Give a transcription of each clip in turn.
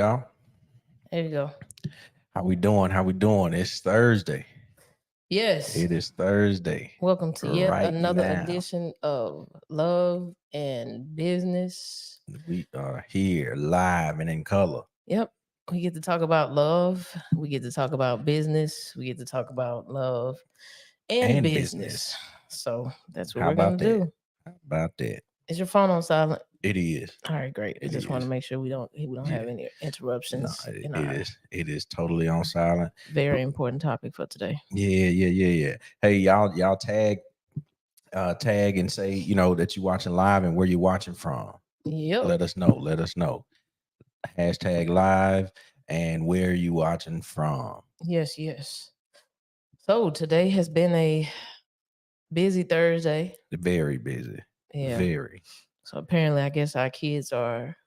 y'all. There you go. How we doing? How we doing? It's Thursday. Yes. It is Thursday. Welcome to yet right another now. edition of Love and Business. We are here live and in color. Yep. We get to talk about love. We get to talk about business. We get to talk about love and business. So that's what How we're going about to that? do. How about that? Is your phone on silent? It is. All right, great. I It just want to is. make sure we don't have any No, interruptions. it is totally on silent. Very important topic for today. Yeah. Hey, y'all tag and say, that you're watching live and where you're watching from. Yep. Let us know. Hashtag live and where you watching from. Yes. So today has been a busy Thursday. Very busy. Yeah. Very. So apparently, I guess our kids are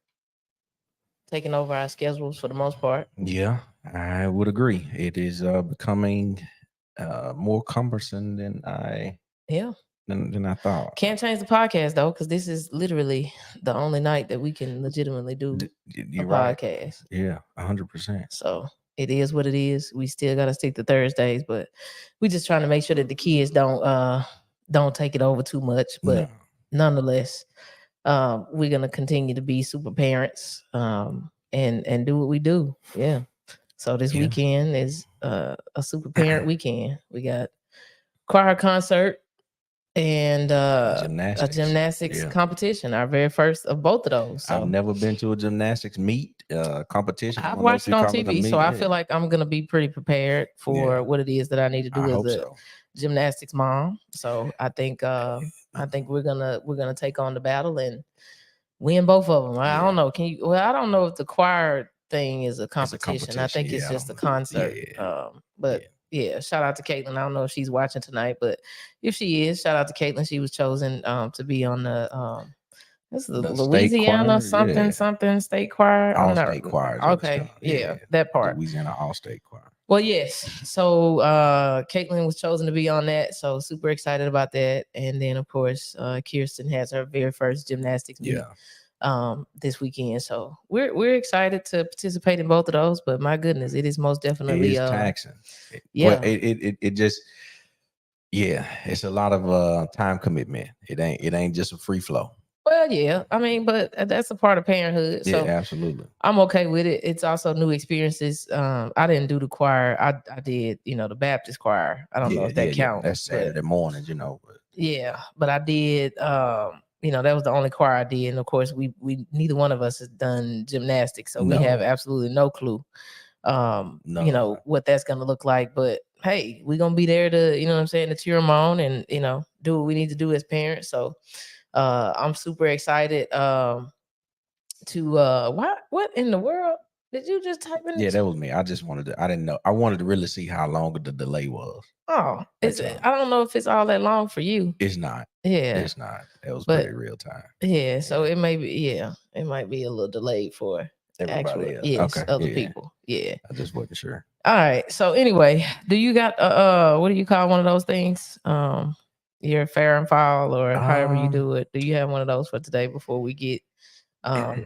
taking over our schedules for the most part. Yeah, I would agree. It is becoming more cumbersome than I thought. Can't change the podcast though, because this is literally the only night that we can legitimately do You're a right. podcast. Yeah, 100%. So it is what it is. We still got to stick to Thursdays, but we just trying to make sure that the kids don't take it over too much. But nonetheless, we're gonna continue to be super parents and do what we do. Yeah. So this weekend is a super parent weekend. We got choir concert and a gymnastics competition, our very first of both of those. So I've never been to a gymnastics meet competition. I've watched it on TV, so I feel like I'm gonna be pretty prepared for what it is that I need to do as a gymnastics mom. So I think we're gonna take on the battle and win both of them. I don't know. I don't know if the choir thing is a competition. I think it's just a concert. But yeah, shout out to Caitlin. I don't know if she's watching tonight, but if she is, shout out to Caitlin. She was chosen to be on the this is the Louisiana something state choir. All state choir. Okay, that part. Louisiana all state choir. Well, yes. So Caitlin was chosen to be on that. So super excited about that. And then of course, Kirsten has her very first gymnastics meet this weekend. So we're excited to participate in both of those. But my goodness, it is most definitely taxing. Yeah. It just it's a lot of time commitment. It ain't just a free flow. Well, yeah, I mean, but that's a part of parenthood. So yeah, absolutely. I'm okay with it. It's also new experiences. I didn't do the choir. I did, the Baptist choir. I don't know if that counts. That's Saturday mornings, But. Yeah, but I did. That was the only choir I did, and of course, we neither one of us has done gymnastics, so we have absolutely no clue. What that's gonna look like. But hey, we're gonna be there to, to cheer them on and do what we need to do as parents. So. I'm super excited to what in the world did you just type in? Yeah, that was me. I just I didn't know. I wanted to really see how long the delay was. Oh, I don't know if it's all that long for you. It's not. Yeah, it's not. It was pretty real time. Yeah, so it may be. Yeah, it might be a little delayed for everybody else. Other people. Yeah, I just wasn't sure. All right. So anyway, do you got what do you call one of those things? Your fair and foul, or however you do it. Do you have one of those for today before we get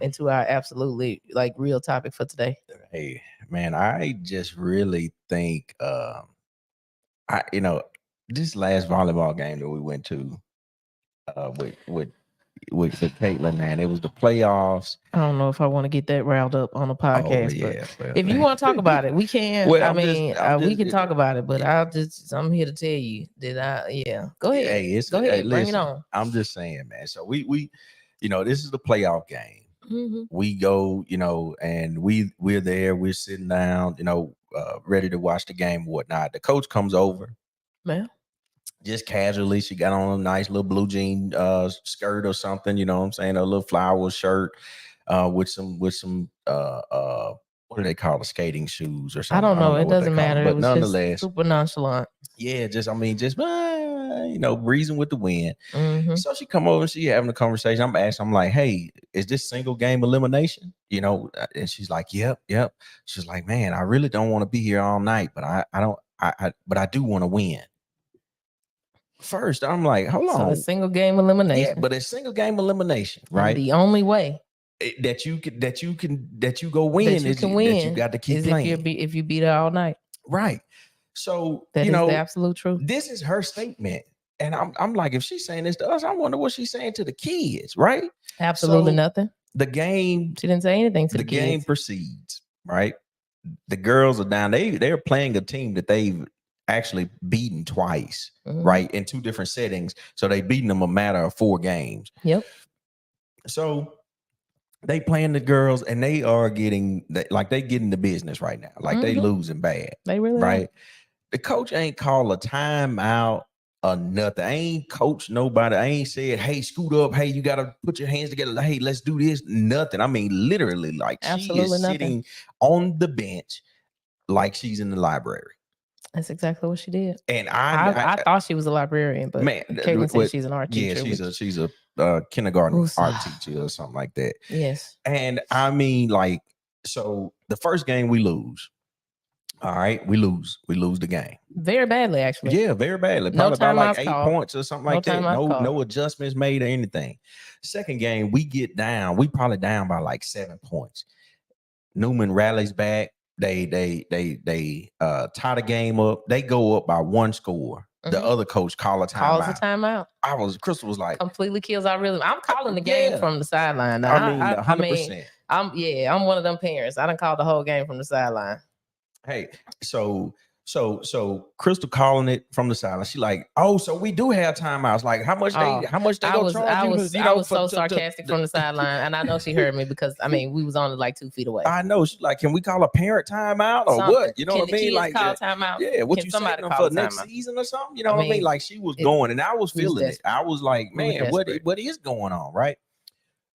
into our absolutely real topic for today? Hey man, I just really think this last volleyball game that we went to with Caitlin, man, it was the playoffs. I don't know if I want to get that riled up on a podcast, but if you want to talk about it, we can. Well, we can talk about it, but I'm here to tell you that go ahead. Hey, go ahead, bring it on. I'm just saying, man. So we this is the playoff game. Mm-hmm. We go, and we're there, we're sitting down, ready to watch the game, whatnot. The coach comes over, man. Just casually, she got on a nice little blue jean skirt or something, you know what I'm saying? A little flower shirt with some what do they call the skating shoes or something? I don't know. It doesn't matter. But nonetheless, super nonchalant. Yeah, breezing with the wind. Mm-hmm. So she come over and she having a conversation. I'm asking, I'm like, hey, is this single game elimination? And she's like, yep. She's like, man, I really don't want to be here all night, but I do want to win. First, I'm like, hold on. So a single game elimination. Yeah, but a single game elimination, right? And the only way. that you go win that you is can win that you got to keep is playing. if you beat her all night. Right. So that is the absolute truth. This is her statement. And I'm like, if she's saying this to us, I wonder what she's saying to the kids, right? Absolutely nothing. The game, she didn't say anything to the kids. Game proceeds, right? The girls are down. They're playing a team that they've actually beaten twice, right? In 2 different settings. So they beaten them a matter of 4 games. Yep. So they playing the girls and they are getting they getting the business right now. Like they losing bad. They really right. Are. The coach ain't call a timeout or nothing. I ain't coach nobody. I ain't said, hey, scoot up. Hey, you gotta put your hands together. Hey, let's do this. Nothing. I mean, literally, like absolutely she is nothing. Sitting on the bench like she's in the library. That's exactly what she did. And I thought she was a librarian, but Caitlin said she's an art teacher. Yeah, she's a kindergarten art teacher or something like that. Yes. And I mean, like, so the first game we lose. All right, we lose the game very badly, actually. Yeah, very badly. Probably by like 8 points or something like that. No adjustments made or anything. Second game, we get down. We probably down by like 7 points. Newman rallies back. They tie the game up. They go up by 1 score. The other coach calls a timeout. Crystal was like, completely kills our rhythm. I'm calling the game from the sideline. Now, I mean, 100%. I'm one of them parents. I done called the whole game from the sideline. Hey, so Crystal calling it from the sideline. She like, oh, so we do have timeouts. Like, how much they gonna charge you? I was so sarcastic from the sideline, and I know she heard me because I mean we was only like 2 feet away. I know. She's like, can we call a parent timeout or what? You know what I mean? Like, call timeout. Yeah, what you somebody call for next season or something? You know what I mean? Like, she was going, and I was feeling it. I was like, man, what is going on? Right?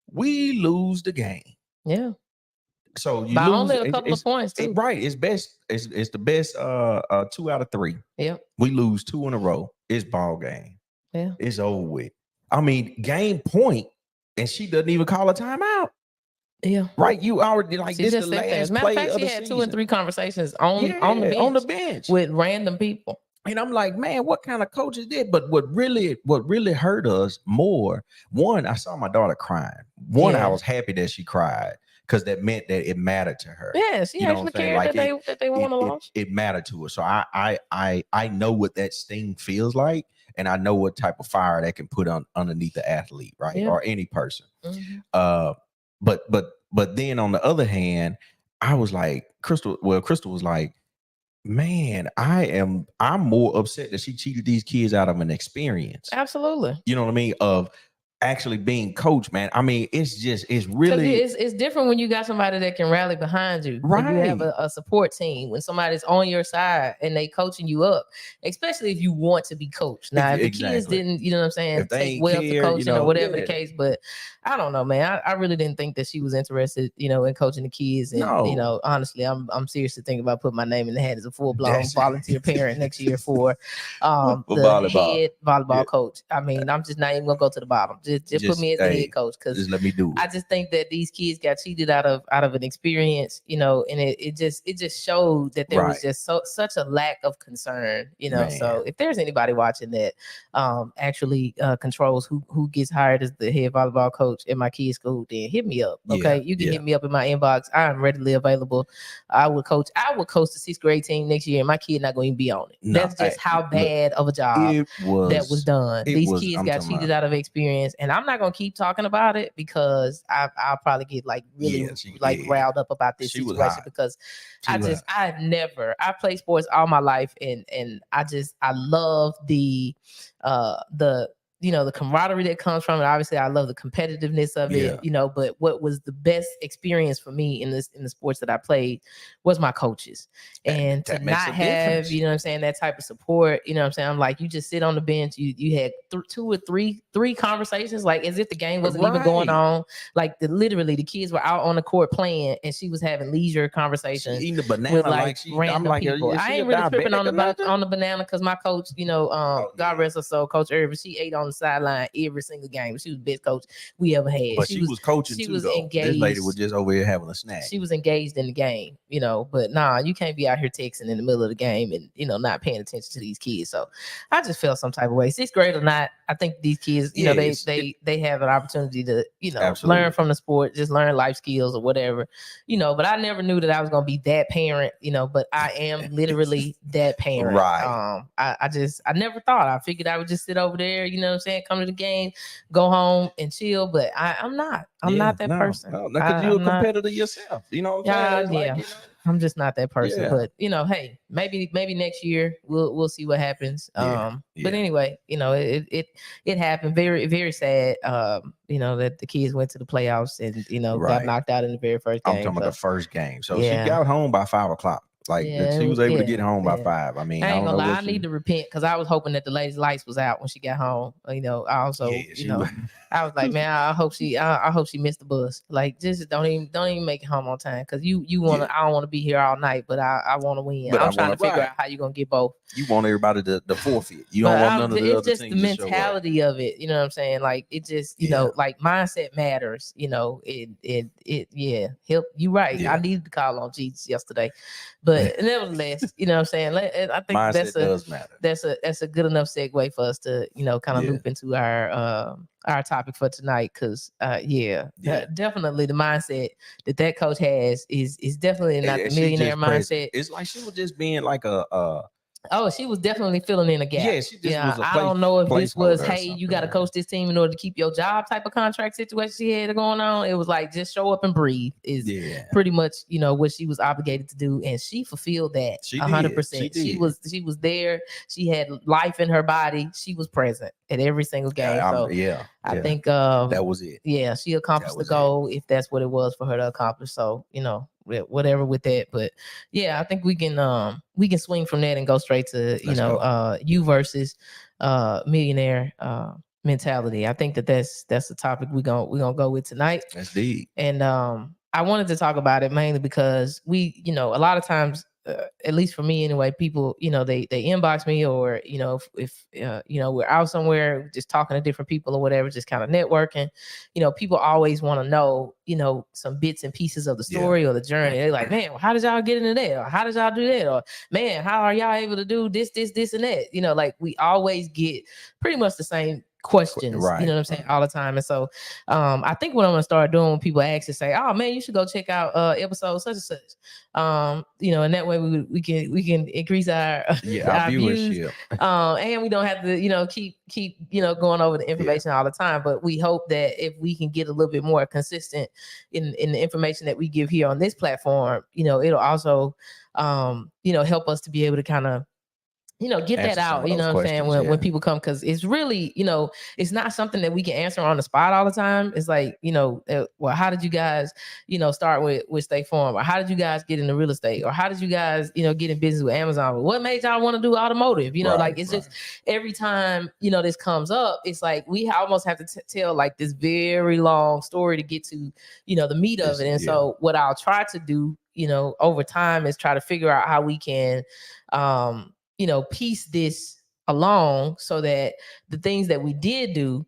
We lose the game. Yeah. So you by lose only a couple of points too. Right. It's best. It's the best 2 out of 3. Yeah. We lose 2 in a row. It's ball game. Yeah. It's over with. I mean, game point, and she doesn't even call a timeout. Yeah. Right. You already like she this the last play play of the season. She had 2 and 3 conversations on the bench with random people. And I'm like, man, what kind of coach is this? But what really hurt us more, one, I saw my daughter crying. I was happy that she cried. Because that meant that it mattered to her. Yeah, she actually cared like that they won a loss. It mattered to her. So I know what that sting feels like, and I know what type of fire that can put on underneath the athlete, right, or any person. But then on the other hand, I was like, Crystal was like, man, I'm more upset that she cheated these kids out of an experience. Absolutely. You know what I mean? Of actually being coached, man. I mean, it's really it's different when you got somebody that can rally behind you. Right. When you have a support team, when somebody's on your side and they coaching you up, especially if you want to be coached. Now, if the kids didn't, you know what I'm saying, take well to coaching or whatever the case, but I don't know, man. I really didn't think that she was interested, in coaching the kids. And honestly, I'm seriously thinking about putting my name in the hat as a full-blown volunteer parent next year for the head volleyball coach. I mean, I'm just not even gonna go to the bottom. Just put me as the head coach, because just let me do it. I just think that these kids got cheated out of an experience, and it just showed that there was just such a lack of concern, Man. So if there's anybody watching that actually controls who gets hired as the head volleyball coach at my kids' school, then hit me up. Okay, you can hit me up in my inbox. I am readily available. I would coach the 6th grade team next year, and my kid not going to be on it. No, that's just how bad of a job that was done. These kids got cheated out of experience, and I'm not gonna keep talking about it because I'll probably get like really riled up about this situation, because I played sports all my life, and I love the the camaraderie that comes from it. Obviously, I love the competitiveness of it, but what was the best experience for me in the sports that I played was my coaches. And to not have, that type of support, I'm like, you just sit on the bench, you had 2 or 3 conversations, like as if the game wasn't even going on. Like literally the kids were out on the court playing, and she was having leisure conversations with random people. I ain't really tripping on the banana, because my coach, God rest her soul, Coach Irvin, she ate on on the sideline every single game. She was the best coach we ever had. But she was coaching too, though. Engaged. This lady was just over here having a snack. She was engaged in the game, but nah, you can't be out here texting in the middle of the game and, not paying attention to these kids. So I just felt some type of way. 6th grade or not, I think these kids, they have an opportunity to, learn from the sport, just learn life skills or whatever, but I never knew that I was going to be that parent, but I am literally that parent. Right. I never thought. I figured I would just sit over there, come to the game, go home and chill, but I'm not. I'm not that person. No, because you're a competitor yourself. You know what I'm saying? Yeah. I'm just not that person. But hey, maybe next year we'll see what happens. But anyway, it happened. Very, very sad. That the kids went to the playoffs and got knocked out in the very first game. I'm talking about the first game. So she got home by 5:00. She was able to get home by 5. I mean, I ain't gonna lie. I need to repent because I was hoping that the lady's lights was out when she got home. I also, I was like, man, I hope she missed the bus. Like, just don't even make it home on time because you want to. I don't want to be here all night, but I want to win. But I'm trying to figure out how you gonna get both. You want everybody to forfeit. You don't want none of the other things. It's just the mentality of it. You know what I'm saying? Like, it just like mindset matters. Help you right. I needed to call on Jesus yesterday, but nevertheless, you know what I'm saying? I think mindset does matter. That's a good enough segue for us to kind of loop into our topic for tonight because definitely the mindset that coach has is definitely not the millionaire mindset. It's like she was just being like she was definitely filling in a gap. Yeah, she just was I don't know if this was, hey, you got to coach this team in order to keep your job type of contract situation she had going on. It was like, just show up and breathe is pretty much, what she was obligated to do. And she fulfilled that 100%. She was there. She had life in her body. She was present at every single game. I think that was it. Yeah, she accomplished the goal if that's what it was for her to accomplish. So, whatever with that, but I think we can swing from that and go straight to you versus millionaire mentality. I think that's the topic we're gonna go with tonight. That's deep. And I wanted to talk about it mainly because we a lot of times, at least for me anyway, people they inbox me or if we're out somewhere just talking to different people or whatever, just kind of networking. People always want to know some bits and pieces of the story or the journey. They're like, man, how did y'all get into that, or how did y'all do that, or man, how are y'all able to do this and that? Like, we always get pretty much the same questions, right. You know what I'm saying, all the time. And so I think what I'm gonna start doing when people ask is say, oh man, you should go check out episode such and such. And that way we can increase our viewership. And we don't have to keep going over the information all the time. But we hope that if we can get a little bit more consistent in the information that we give here on this platform, it'll also help us to be able to kind of get that out, what I'm saying, when people come, because it's really, it's not something that we can answer on the spot all the time. It's like, well, how did you guys, start with State Farm, or how did you guys get into real estate, or how did you guys, get in business with Amazon? What made y'all want to do automotive? Just every time, this comes up, it's like we almost have to tell like this very long story to get to, the meat of it. And so what I'll try to do, over time is try to figure out how we can, piece this along so that the things that we did do,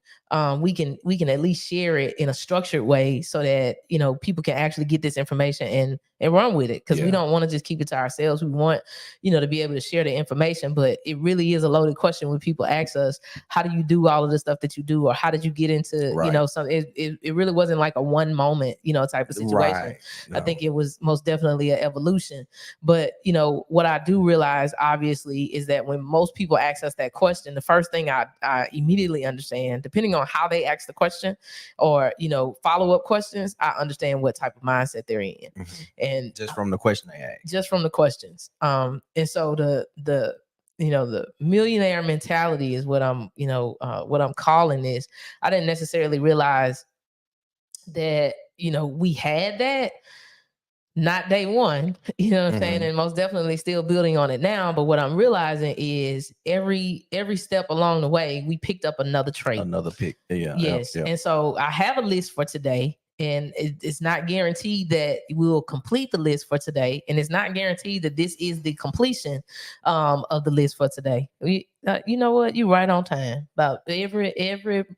we can at least share it in a structured way so that, people can actually get this information and run with it. Because we don't want to just keep it to ourselves. We want, to be able to share the information. But it really is a loaded question when people ask us, how do you do all of the stuff that you do? Or how did you get into, it really wasn't like a one moment, type of situation. Right. No. I think it was most definitely an evolution. But, what I do realize, obviously, is that when most people ask us that question, the first thing I immediately understand, depending on how they ask the question or, follow-up questions, I understand what type of mindset they're in. Mm-hmm. And just from the question they ask. Just from the questions. And so the millionaire mentality is what I'm calling this. I didn't necessarily realize that, we had that. Not day one, what I'm saying, and most definitely still building on it now. But what I'm realizing is every step along the way, we picked up another trait. Another pick. Yeah. Yes. And so I have a list for today. And it's not guaranteed that we'll complete the list for today, and it's not guaranteed that this is the completion of the list for today. You know what? You're right on time. About every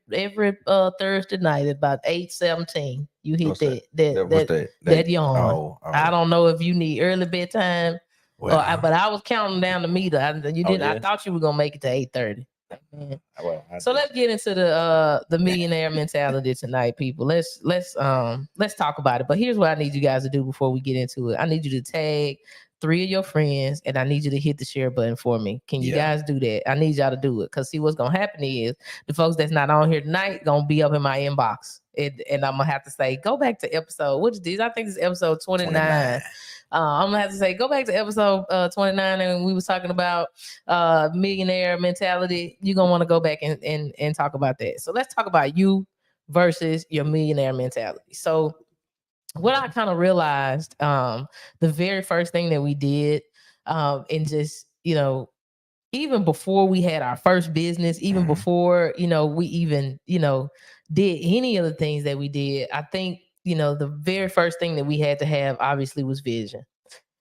Thursday night at about 8:17, you hit that yawn. Oh. I don't know if you need early bedtime, but I was counting down the meter. I thought you were gonna make it to 8:30. So let's get into the millionaire mentality tonight, people. Let's talk about it. But here's what I need you guys to do before we get into it. I need you to tag 3 of your friends, and I need you to hit the share button for me. Can you guys do that? I need y'all to do it, because see, what's gonna happen is the folks that's not on here tonight gonna be up in my inbox, and I'm gonna have to say, go back to episode, which is I think it's episode 29. I'm gonna have to say, go back to episode 29, and we was talking about millionaire mentality. You're gonna want to go back and talk about that. So let's talk about you versus your millionaire mentality. So what I kind of realized, the very first thing that we did, and just, even before we had our first business, even before, we even, did any of the things that we did, I think, the very first thing that we had to have obviously was vision.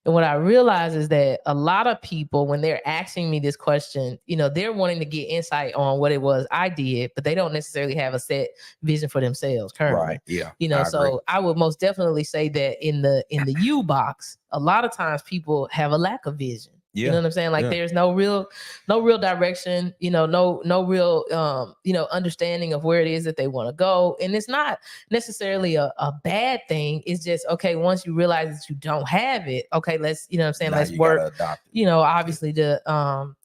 And what I realize is that a lot of people, when they're asking me this question, they're wanting to get insight on what it was I did, but they don't necessarily have a set vision for themselves currently. Right. Yeah. So I would most definitely say that in the U box, a lot of times people have a lack of vision. Yeah. You know what I'm saying? Like there's no real direction, no real, understanding of where it is that they want to go. And it's not necessarily a bad thing. It's just, okay, once you realize that you don't have it, okay, let's, let's work, obviously to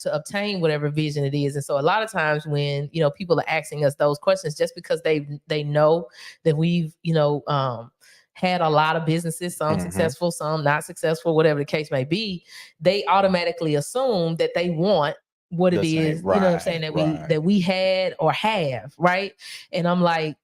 obtain whatever vision it is. And so a lot of times when, people are asking us those questions, just because they know that we've, had a lot of businesses, some successful, some not successful, whatever the case may be, they automatically assume that they want what it is, that we had or have, right? And I'm like,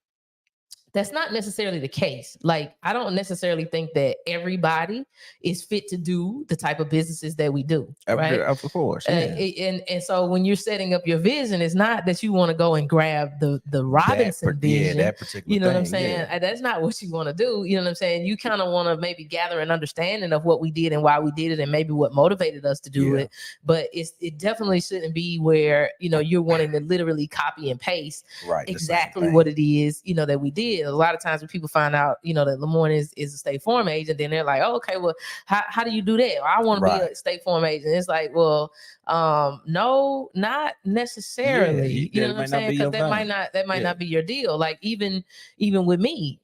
that's not necessarily the case. Like, I don't necessarily think that everybody is fit to do the type of businesses that we do, right? Of course. Yeah. And so when you're setting up your vision, it's not that you want to go and grab the Robinson vision. That particular what I'm saying? Yeah. That's not what you want to do. You know what I'm saying? You kind of want to maybe gather an understanding of what we did and why we did it, and maybe what motivated us to do it. But it definitely shouldn't be where, you're wanting to literally copy and paste exactly what it is, that we did. A lot of times when people find out, that Lamorne is a State Farm agent, then they're like, oh, okay, well, how do you do that? Well, I want to be a State Farm agent. It's like, well, no, not necessarily. You know what I'm saying? Because that might not be your deal. Like even with me,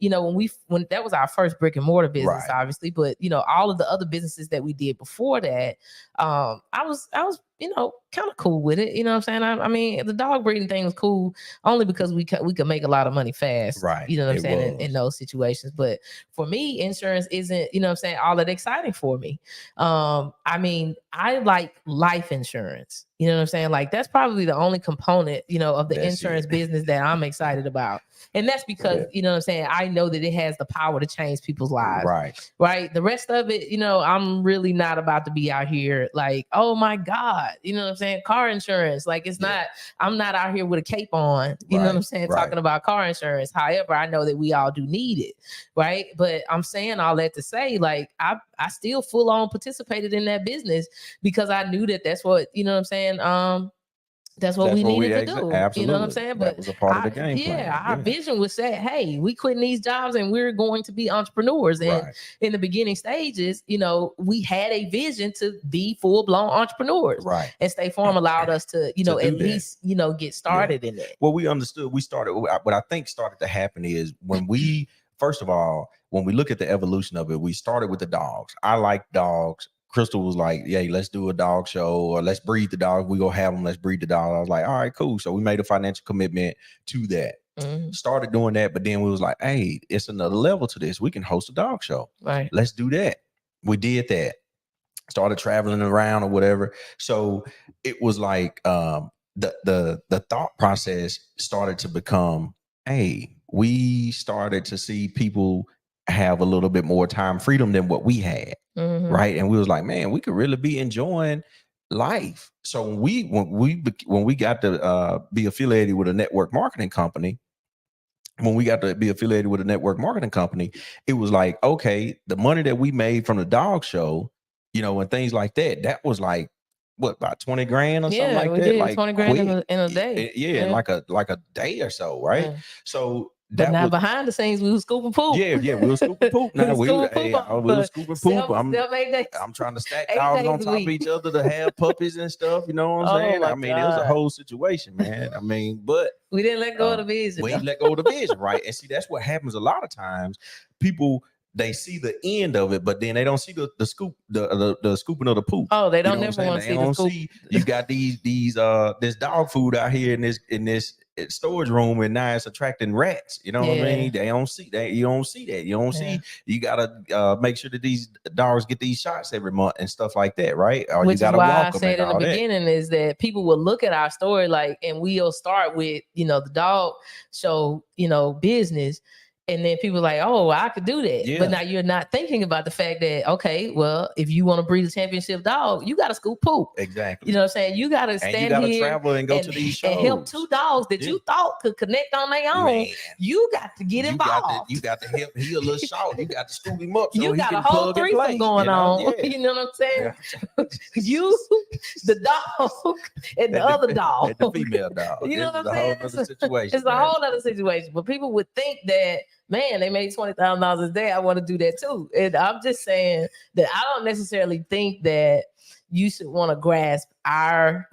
when that was our first brick and mortar business, obviously, but all of the other businesses that we did before that, I was kind of cool with it. You know what I'm saying? I mean, the dog breeding thing was cool only because we could make a lot of money fast. Right. You know what I'm saying? In those situations. But for me, insurance isn't, all that exciting for me. I mean, I like life insurance. You know what I'm saying? Like, that's probably the only component, of the insurance business that I'm excited about. And that's because, I know that it has the power to change people's lives. Right. The rest of it, I'm really not about to be out here like, oh my God, you know what I'm saying? Car insurance. Like, it's not, I'm not out here with a cape on, you know what I'm saying? Talking about car insurance. However, I know that we all do need it. Right. But I'm saying all that to say, like, I still full on participated in that business because I knew that that's what, you know what I'm saying? That's what we needed to do. Absolutely. You know what I'm saying? But that was a part of the game plan. Our vision was set, hey, we quitting these jobs and we're going to be entrepreneurs. And in the beginning stages, we had a vision to be full-blown entrepreneurs. Right. And State Farm allowed us to, at least, get started in it. Well, we understood. We started. What I think started to happen is when we, first of all, when we look at the evolution of it, we started with the dogs. I like dogs. Crystal was like, "Yay, let's do a dog show, or let's breed the dog. We go have them. Let's breed the dog." I was like, "All right, cool." So we made a financial commitment to that. Started doing that, but then we was like, "Hey, it's another level to this. We can host a dog show. Right? Let's do that." We did that. Started traveling around or whatever. So it was like the thought process started to become, hey, we started to see people have a little bit more time freedom than what we had. Right. And we was like, man, we could really be enjoying life. So when we got to be affiliated with a network marketing company, when we got to be affiliated with a network marketing company, it was like, okay, the money that we made from the dog show, and things like that, that was like what, about 20 grand or something like we that, did like 20 grand quick. in a day. Yeah, in like a day or so, right? Yeah. So But that now was, behind the scenes, we was scooping poop. yeah, we were scooping poop. Now we were scooping poop. I'm trying to stack dogs on top of each other to have puppies and stuff. You know what I'm saying? I mean, it was a whole situation, man. I mean, but we didn't let go of the vision. We ain't let go of the vision, right? And see, that's what happens a lot of times. People, they see the end of it, but then they don't see the scoop, the scooping of the poop. Oh, they don't never want to see the scoop. You got this dog food out here in this storage room, and now it's attracting rats. You know what I mean? They don't see that. You don't see that. You don't see. You gotta make sure that these dogs get these shots every month and stuff like that, right? Or which you gotta is why walk I them said in the beginning is that people will look at our story and we'll start with the dog show business. And then people are like, oh, I could do that. Yeah. But now you're not thinking about the fact that, okay, well, if you want to breed a championship dog, you got to scoop poop. Exactly. You know what I'm saying? You got to stand here travel and go to these shows. And help two dogs that you thought could connect on their own. Man. You got to get involved. You got to help. He a little short. You got to scoop him up so you he got can a whole plug threesome and play, going on. Yeah. You know what I'm saying? Yeah. You, the dog, and the other dog. And the female dog. You know what I'm saying? It's a whole other situation. But people would think that, man, they made $20,000 a day. I want to do that too. And I'm just saying that I don't necessarily think that you should want to grasp our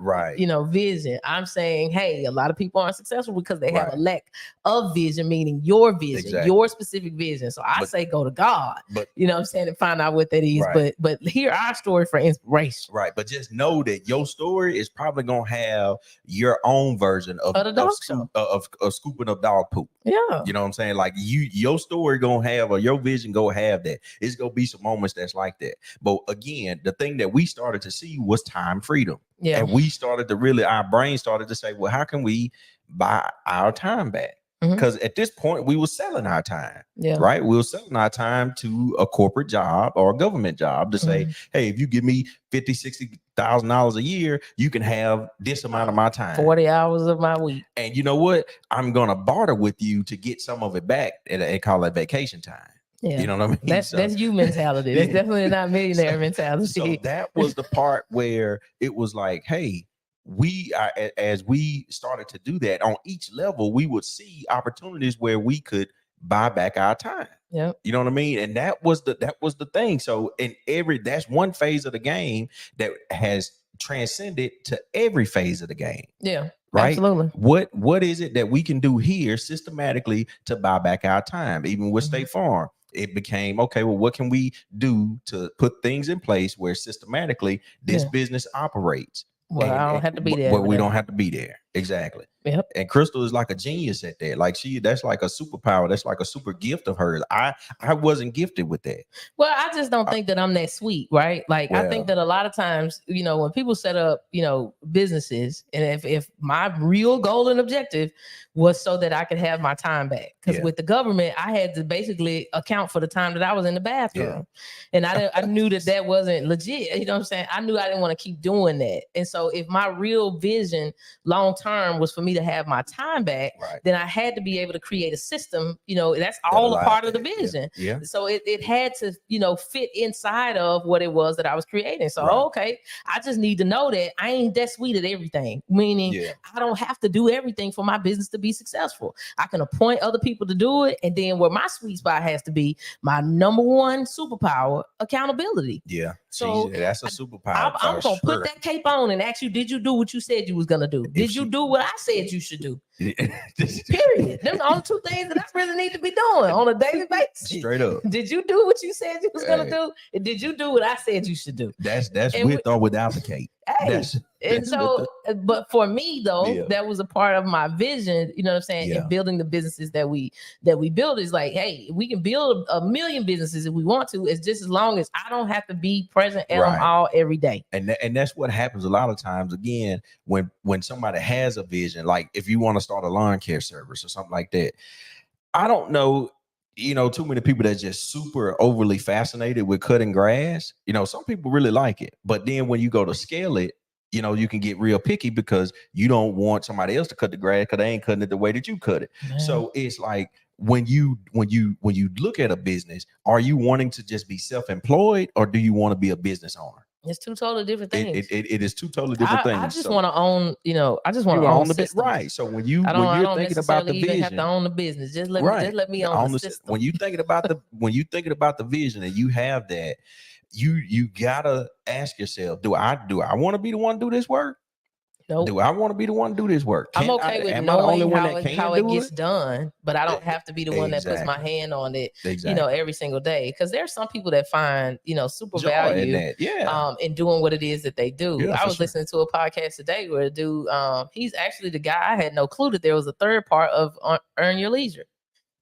vision. I'm saying, hey, a lot of people aren't successful because they have a lack of vision, meaning your vision, your specific vision. So I say go to God, you know what I'm saying, and find out what that is. But hear our story for inspiration. Right. But just know that your story is probably gonna have your own version of the dog show. Of scooping up dog poop. Yeah. You know what I'm saying? Like your story gonna have, or your vision gonna have that. It's gonna be some moments that's like that. But again, the thing that we started to see was time freedom. Yeah. And we started to our brain started to say, well, how can we buy our time back? Because at this point we were selling our time. Yeah. Right. We were selling our time to a corporate job or a government job to say, hey, if you give me $50,000-$60,000 a year, you can have this amount of my time. 40 hours of my week. And you know what? I'm gonna barter with you to get some of it back, and they call it vacation time. Yeah. You know what I mean? That's you mentality. That's definitely not millionaire mentality. So that was the part where it was like, hey, we are, as we started to do that on each level, we would see opportunities where we could buy back our time. Yeah. You know what I mean? And that was the thing. So that's one phase of the game that has transcended to every phase of the game. Yeah. Right. Absolutely. What is it that we can do here systematically to buy back our time? Even with State Farm, it became, okay, well, what can we do to put things in place where systematically this business operates? Well, I don't have to be there. But we don't have to be there. Exactly. Yep. And Crystal is like a genius at that. Like that's like a superpower. That's like a super gift of hers. I wasn't gifted with that. Well, I just don't think that I'm that sweet, right? Like, I think that a lot of times, when people set up, businesses, and if my real goal and objective was so that I could have my time back, because with the government, I had to basically account for the time that I was in the bathroom, and I knew that wasn't legit. You know what I'm saying? I knew I didn't want to keep doing that, and so if my real vision long term was for me to have my time back, then I had to be able to create a system, that's all a part of the vision. Yeah. So it had to, fit inside of what it was that I was creating. So, okay, I just need to know that I ain't that sweet at everything, meaning I don't have to do everything for my business to be successful. I can appoint other people to do it. And then where my sweet spot has to be, my number one superpower, accountability. Yeah. So that's a superpower. I'm going to put that cape on and ask you, did you do what you said you was going to do? Did you do what I said you should do? Period. There's only two things that I really need to be doing on a daily basis. Straight up. Did you do what you said you was gonna do? And did you do what I said you should do? That's with or without the cake. Hey, but for me though, that was a part of my vision. You know what I'm saying? In building the businesses that we build, is like, hey, we can build a million businesses if we want to. It's just as long as I don't have to be present at them all every day. And that's what happens a lot of times. Again, when somebody has a vision, like if you want to start a lawn care service or something like that, I don't know. Too many people that's just super overly fascinated with cutting grass. Some people really like it, but then when you go to scale it, you can get real picky because you don't want somebody else to cut the grass because they ain't cutting it the way that you cut it. Man. So it's like when you look at a business, are you wanting to just be self-employed or do you want to be a business owner? It's two totally different things. It is two totally different things. I just want to own, I just want to own the systems. Right. So when you're thinking about the vision, even have to own the business. Just let me own the system. When you thinking about the vision and you have that, you gotta ask yourself, do I want to be the one to do this work? Nope. Do I want to be the one to do this work? I'm okay with knowing how it gets done, but I don't have to be the one that puts my hand on it, every single day. Because there's some people that find, super value in doing what it is that they do. Yeah, I was listening to a podcast today where a dude, he's actually the guy. I had no clue that there was a third part of Earn Your Leisure.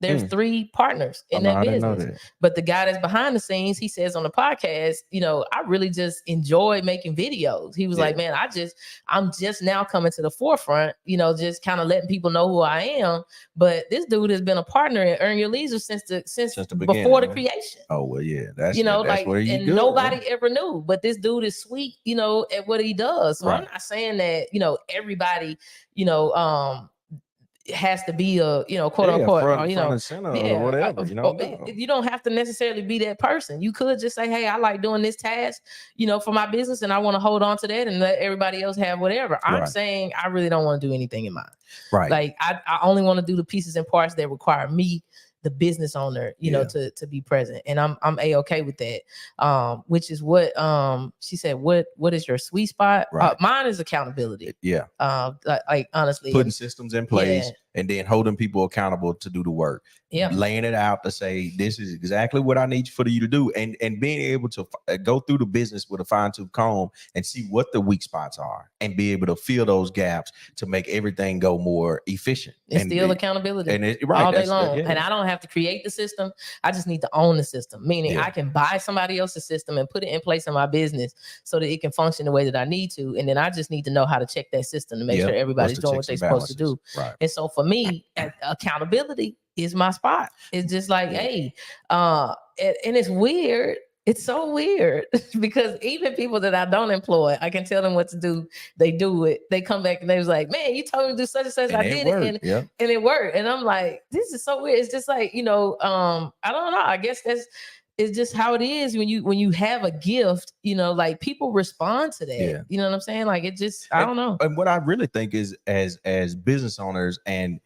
There's 3 partners in that business. But the guy that's behind the scenes, he says on the podcast, I really just enjoy making videos. He was like, man, I'm just now coming to the forefront, just kind of letting people know who I am. But this dude has been a partner in Earn Your Leisure since the before the creation. Oh, well, yeah. That's like, where you and good, nobody ever knew. But this dude is sweet, at what he does. So I'm not saying that, everybody, has to be a quote unquote front and center or whatever, no. You don't have to necessarily be that person. You could just say, hey, I like doing this task for my business and I want to hold on to that and let everybody else have whatever. I'm saying I really don't want to do anything in mine. Right. Like I only want to do the pieces and parts that require me, the business owner, to be present. And I'm A-okay with that. Which is what she said, what is your sweet spot? Right. Mine is accountability. Yeah. Like honestly. Putting systems in place and then holding people accountable to do the work. Yeah. Laying it out to say, this is exactly what I need for you to do. And being able to go through the business with a fine-tooth comb and see what the weak spots are and be able to fill those gaps to make everything go more efficient. It's still accountability all day long. And I don't have to create the system. I just need to own the system, meaning I can buy somebody else's system and put it in place in my business so that it can function the way that I need to. And then I just need to know how to check that system to make sure everybody's doing what they're supposed to do. Right. And so for me, accountability is my spot. It's just like, hey, and it's weird. It's so weird because even people that I don't employ, I can tell them what to do. They do it. They come back and they was like, man, you told me to do such and such. I did it. And it worked. And I'm like, this is so weird. It's just like, I don't know. I guess it's just how it is when you have a gift, like people respond to that. Yeah. You know what I'm saying? Like it just, I don't know. And what I really think is as business owners and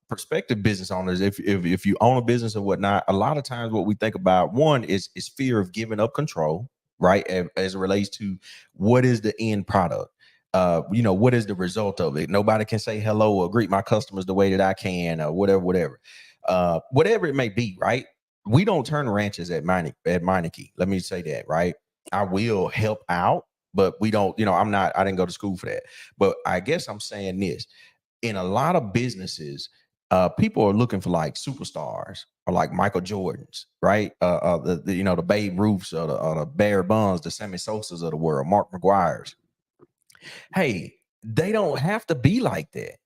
prospective business owners, if you own a business or whatnot, a lot of times what we think about, one is fear of giving up control, right? As it relates to what is the end product. What is the result of it? Nobody can say hello or greet my customers the way that I can or whatever it may be, right? We don't turn ranches at Meineke. Let me say that, right? I will help out, but we don't, I didn't go to school for that. But I guess I'm saying this. In a lot of businesses, people are looking for like superstars or like Michael Jordans, right? The Babe Ruths or the Barry Bonds, the Sammy Sosas of the world, Mark McGuire's. Hey, they don't have to be like that.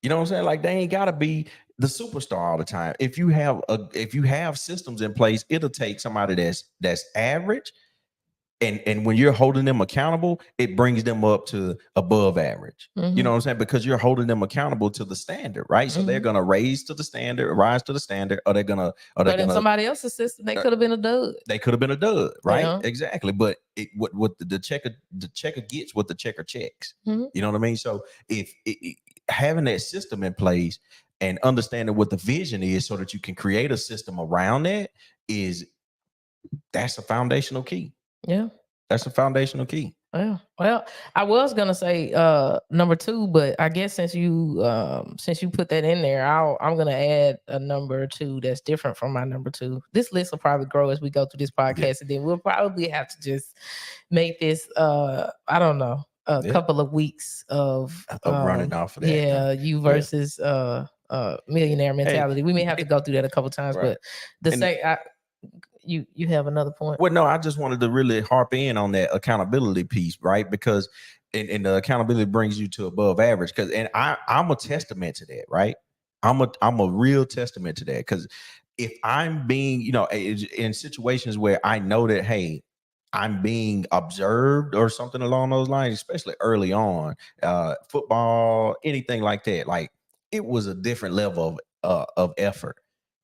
You know what I'm saying? Like they ain't got to be the superstar all the time. If you have systems in place, it'll take somebody that's average. And when you're holding them accountable, it brings them up to above average. Mm-hmm. You know what I'm saying? Because you're holding them accountable to the standard, right? So they're gonna rise to the standard, or they're gonna. But in somebody else's system, they could have been a dud. They could have been a dud, right? Yeah. Exactly. But what the checker gets, what the checker checks. Mm-hmm. You know what I mean? So if having that system in place and understanding what the vision is, so that you can create a system around that's a foundational key. Yeah. That's a foundational key. Yeah. Well, I was gonna say number 2, but I guess since you put that in there, I'm gonna add a number 2 that's different from my number 2. This list will probably grow as we go through this podcast, and then we'll probably have to just make this I don't know, couple of weeks of running off of that. Yeah, you versus Millionaire Mentality. We may have to go through that a couple times, right. But you have another point. Well, no, I just wanted to really harp in on that accountability piece, right? Because and the accountability brings you to above average. And I'm a testament to that, right? I'm a real testament to that. Because if I'm being, in situations where I know that, hey, I'm being observed or something along those lines, especially early on, football, anything like that. Like it was a different level of effort.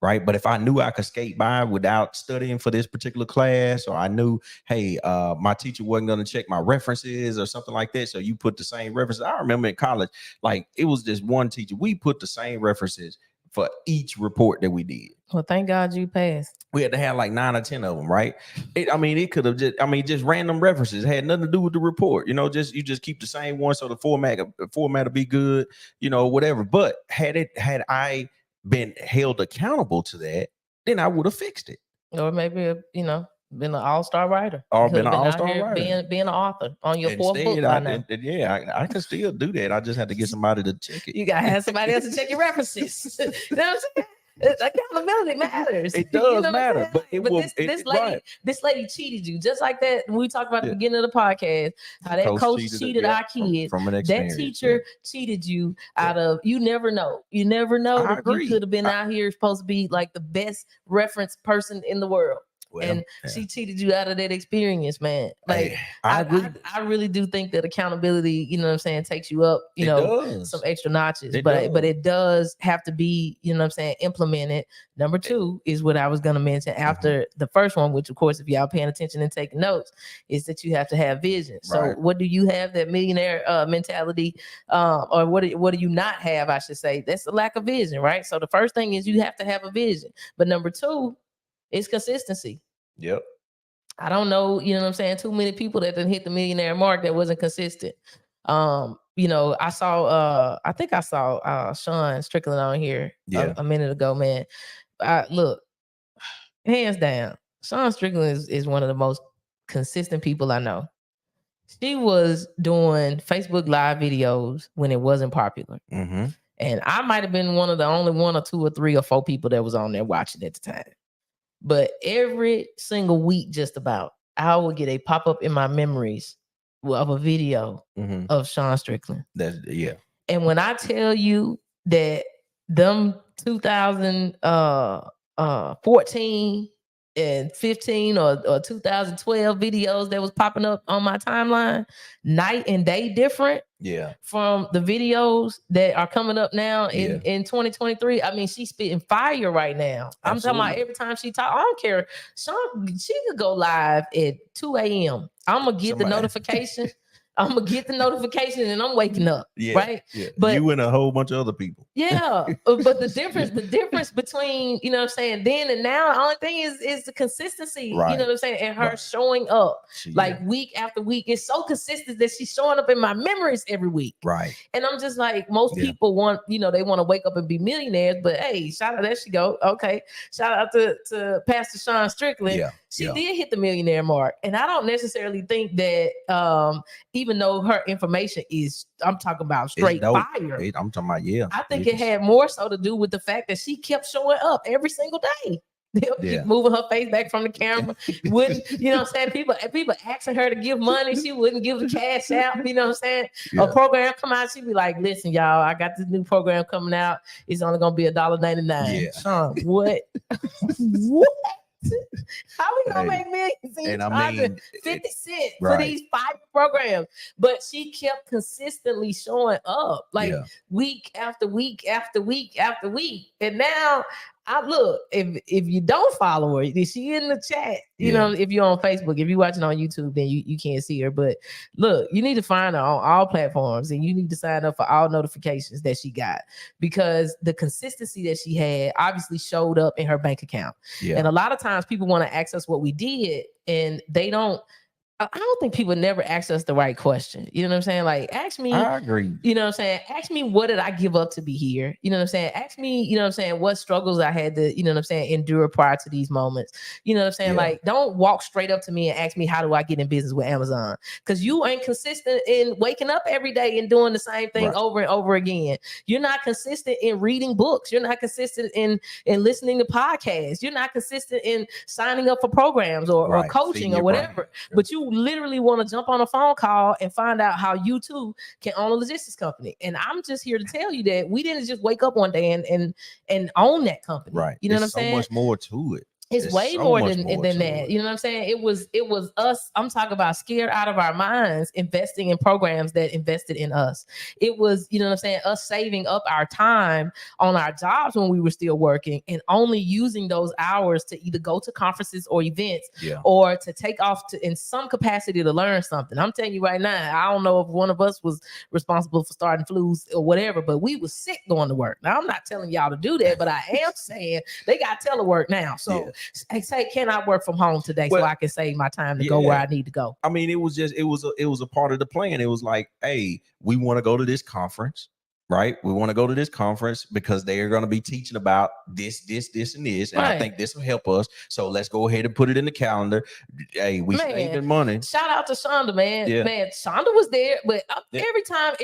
Right. But if I knew I could skate by without studying for this particular class, or I knew, hey, my teacher wasn't going to check my references or something like that. So you put the same references. I remember in college, like it was just one teacher. We put the same references for each report that we did. Well, thank God you passed. We had to have like 9 or 10 of them, right? It could have just random references. It had nothing to do with the report. You just keep the same one, so the format will be good, whatever. But had I been held accountable to that, then I would have fixed it. Or maybe been an all-star writer. Or you been an out all-star here writer. being an author on your fourth book by now. I can still do that. I just had to get somebody to check it. You gotta have somebody else to check your references. You know what I'm saying? Accountability matters. It does matter, but this lady cheated you just like that. When we talked about the beginning of the podcast, how that coach cheated our kids. From an experience, that teacher cheated you out of. You never know. You never know that you could have been out here supposed to be like the best reference person in the world. And she cheated you out of that experience, man. Like I really do think that accountability, takes you up, some extra notches. But it does have to be, implemented. Number 2 is what I was gonna mention after the first one, which of course, if y'all paying attention and taking notes, is that you have to have vision. So what do you have that millionaire mentality? Or what do you not have? I should say that's a lack of vision, right? So the first thing is you have to have a vision. But number 2, it's consistency. Yep. I don't know, too many people that didn't hit the millionaire mark that wasn't consistent. I saw Sean Strickland on here a minute ago, man. Look, hands down, Sean Strickland is one of the most consistent people I know. She was doing Facebook Live videos when it wasn't popular. Mm-hmm. And I might have been one of the only 1 or 2 or 3 or 4 people that was on there watching at the time. But every single week, just about, I would get a pop-up in my memories of a video of Sean Strickland. And when I tell you that them 2014 and 15 or 2012 videos that was popping up on my timeline, night and day different. Yeah. From the videos that are coming up now in 2023. I mean, she's spitting fire right now. Absolutely. I'm talking about every time she talk. I don't care. She could go live at 2 a.m. I'm gonna get the notification. I'm gonna get the notification and I'm waking up. Right. Yeah. But you and a whole bunch of other people. Yeah. But the difference between, then and now, the only thing is the consistency, and her showing up week after week. It's so consistent that she's showing up in my memories every week. Right. And I'm just like, most people want, they want to wake up and be millionaires, but hey, shout out, there she go. Okay. Shout out to Pastor Sean Strickland. Yeah. She did hit the millionaire mark. And I don't necessarily think that even though her information is, I'm talking about straight fire. I'm talking about, I think it had more so to do with the fact that she kept showing up every single day. Keep moving her face back from the camera. Wouldn't, people asking her to give money. She wouldn't give the cash out. A program come out, she'd be like, listen, y'all, I got this new program coming out. It's only going to be $1.99. Yeah. Sean, what? What? How we gonna make millions? And I mean, 50 cents for these 5 programs, but she kept consistently showing up week after week after week after week. And now I look, if you don't follow her, is she in the chat? If you're on Facebook, if you're watching on YouTube, then you can't see her. But look, you need to find her on all platforms and you need to sign up for all notifications that she got, because the consistency that she had obviously showed up in her bank account. Yeah. And a lot of times people want to ask us what we did and they don't. I don't think people never ask us the right question. You know what I'm saying? Like, ask me. I agree. You know what I'm saying? Ask me, what did I give up to be here? You know what I'm saying? Ask me, what struggles I had to, endure prior to these moments. You know what I'm saying? Yeah. Like, don't walk straight up to me and ask me, how do I get in business with Amazon? Because you ain't consistent in waking up every day and doing the same thing over and over again. You're not consistent in reading books. You're not consistent in listening to podcasts. You're not consistent in signing up for programs or coaching or whatever. But you literally want to jump on a phone call and find out how you too can own a logistics company. And I'm just here to tell you that we didn't just wake up one day and own that company. Right. You know what I'm saying? So much more to it. It's way so more much than more that. You know what I'm saying? It was us. I'm talking about scared out of our minds, investing in programs that invested in us. It was, you know what I'm saying, us saving up our time on our jobs when we were still working and only using those hours to either go to conferences or events or to take off to in some capacity to learn something. I'm telling you right now, I don't know if one of us was responsible for starting flus or whatever, but we was sick going to work. Now I'm not telling y'all to do that, but I am saying they got telework now. So I say, can I work from home today so I can save my time to go where I need to go? I mean, it was a part of the plan. It was like, hey, we want to go to this conference, right? We want to go to this conference because they are going to be teaching about this, and this. And I think this will help us. So let's go ahead and put it in the calendar. Hey, we saving money. Shout out to Shonda, man. Man, Shonda was there, but every time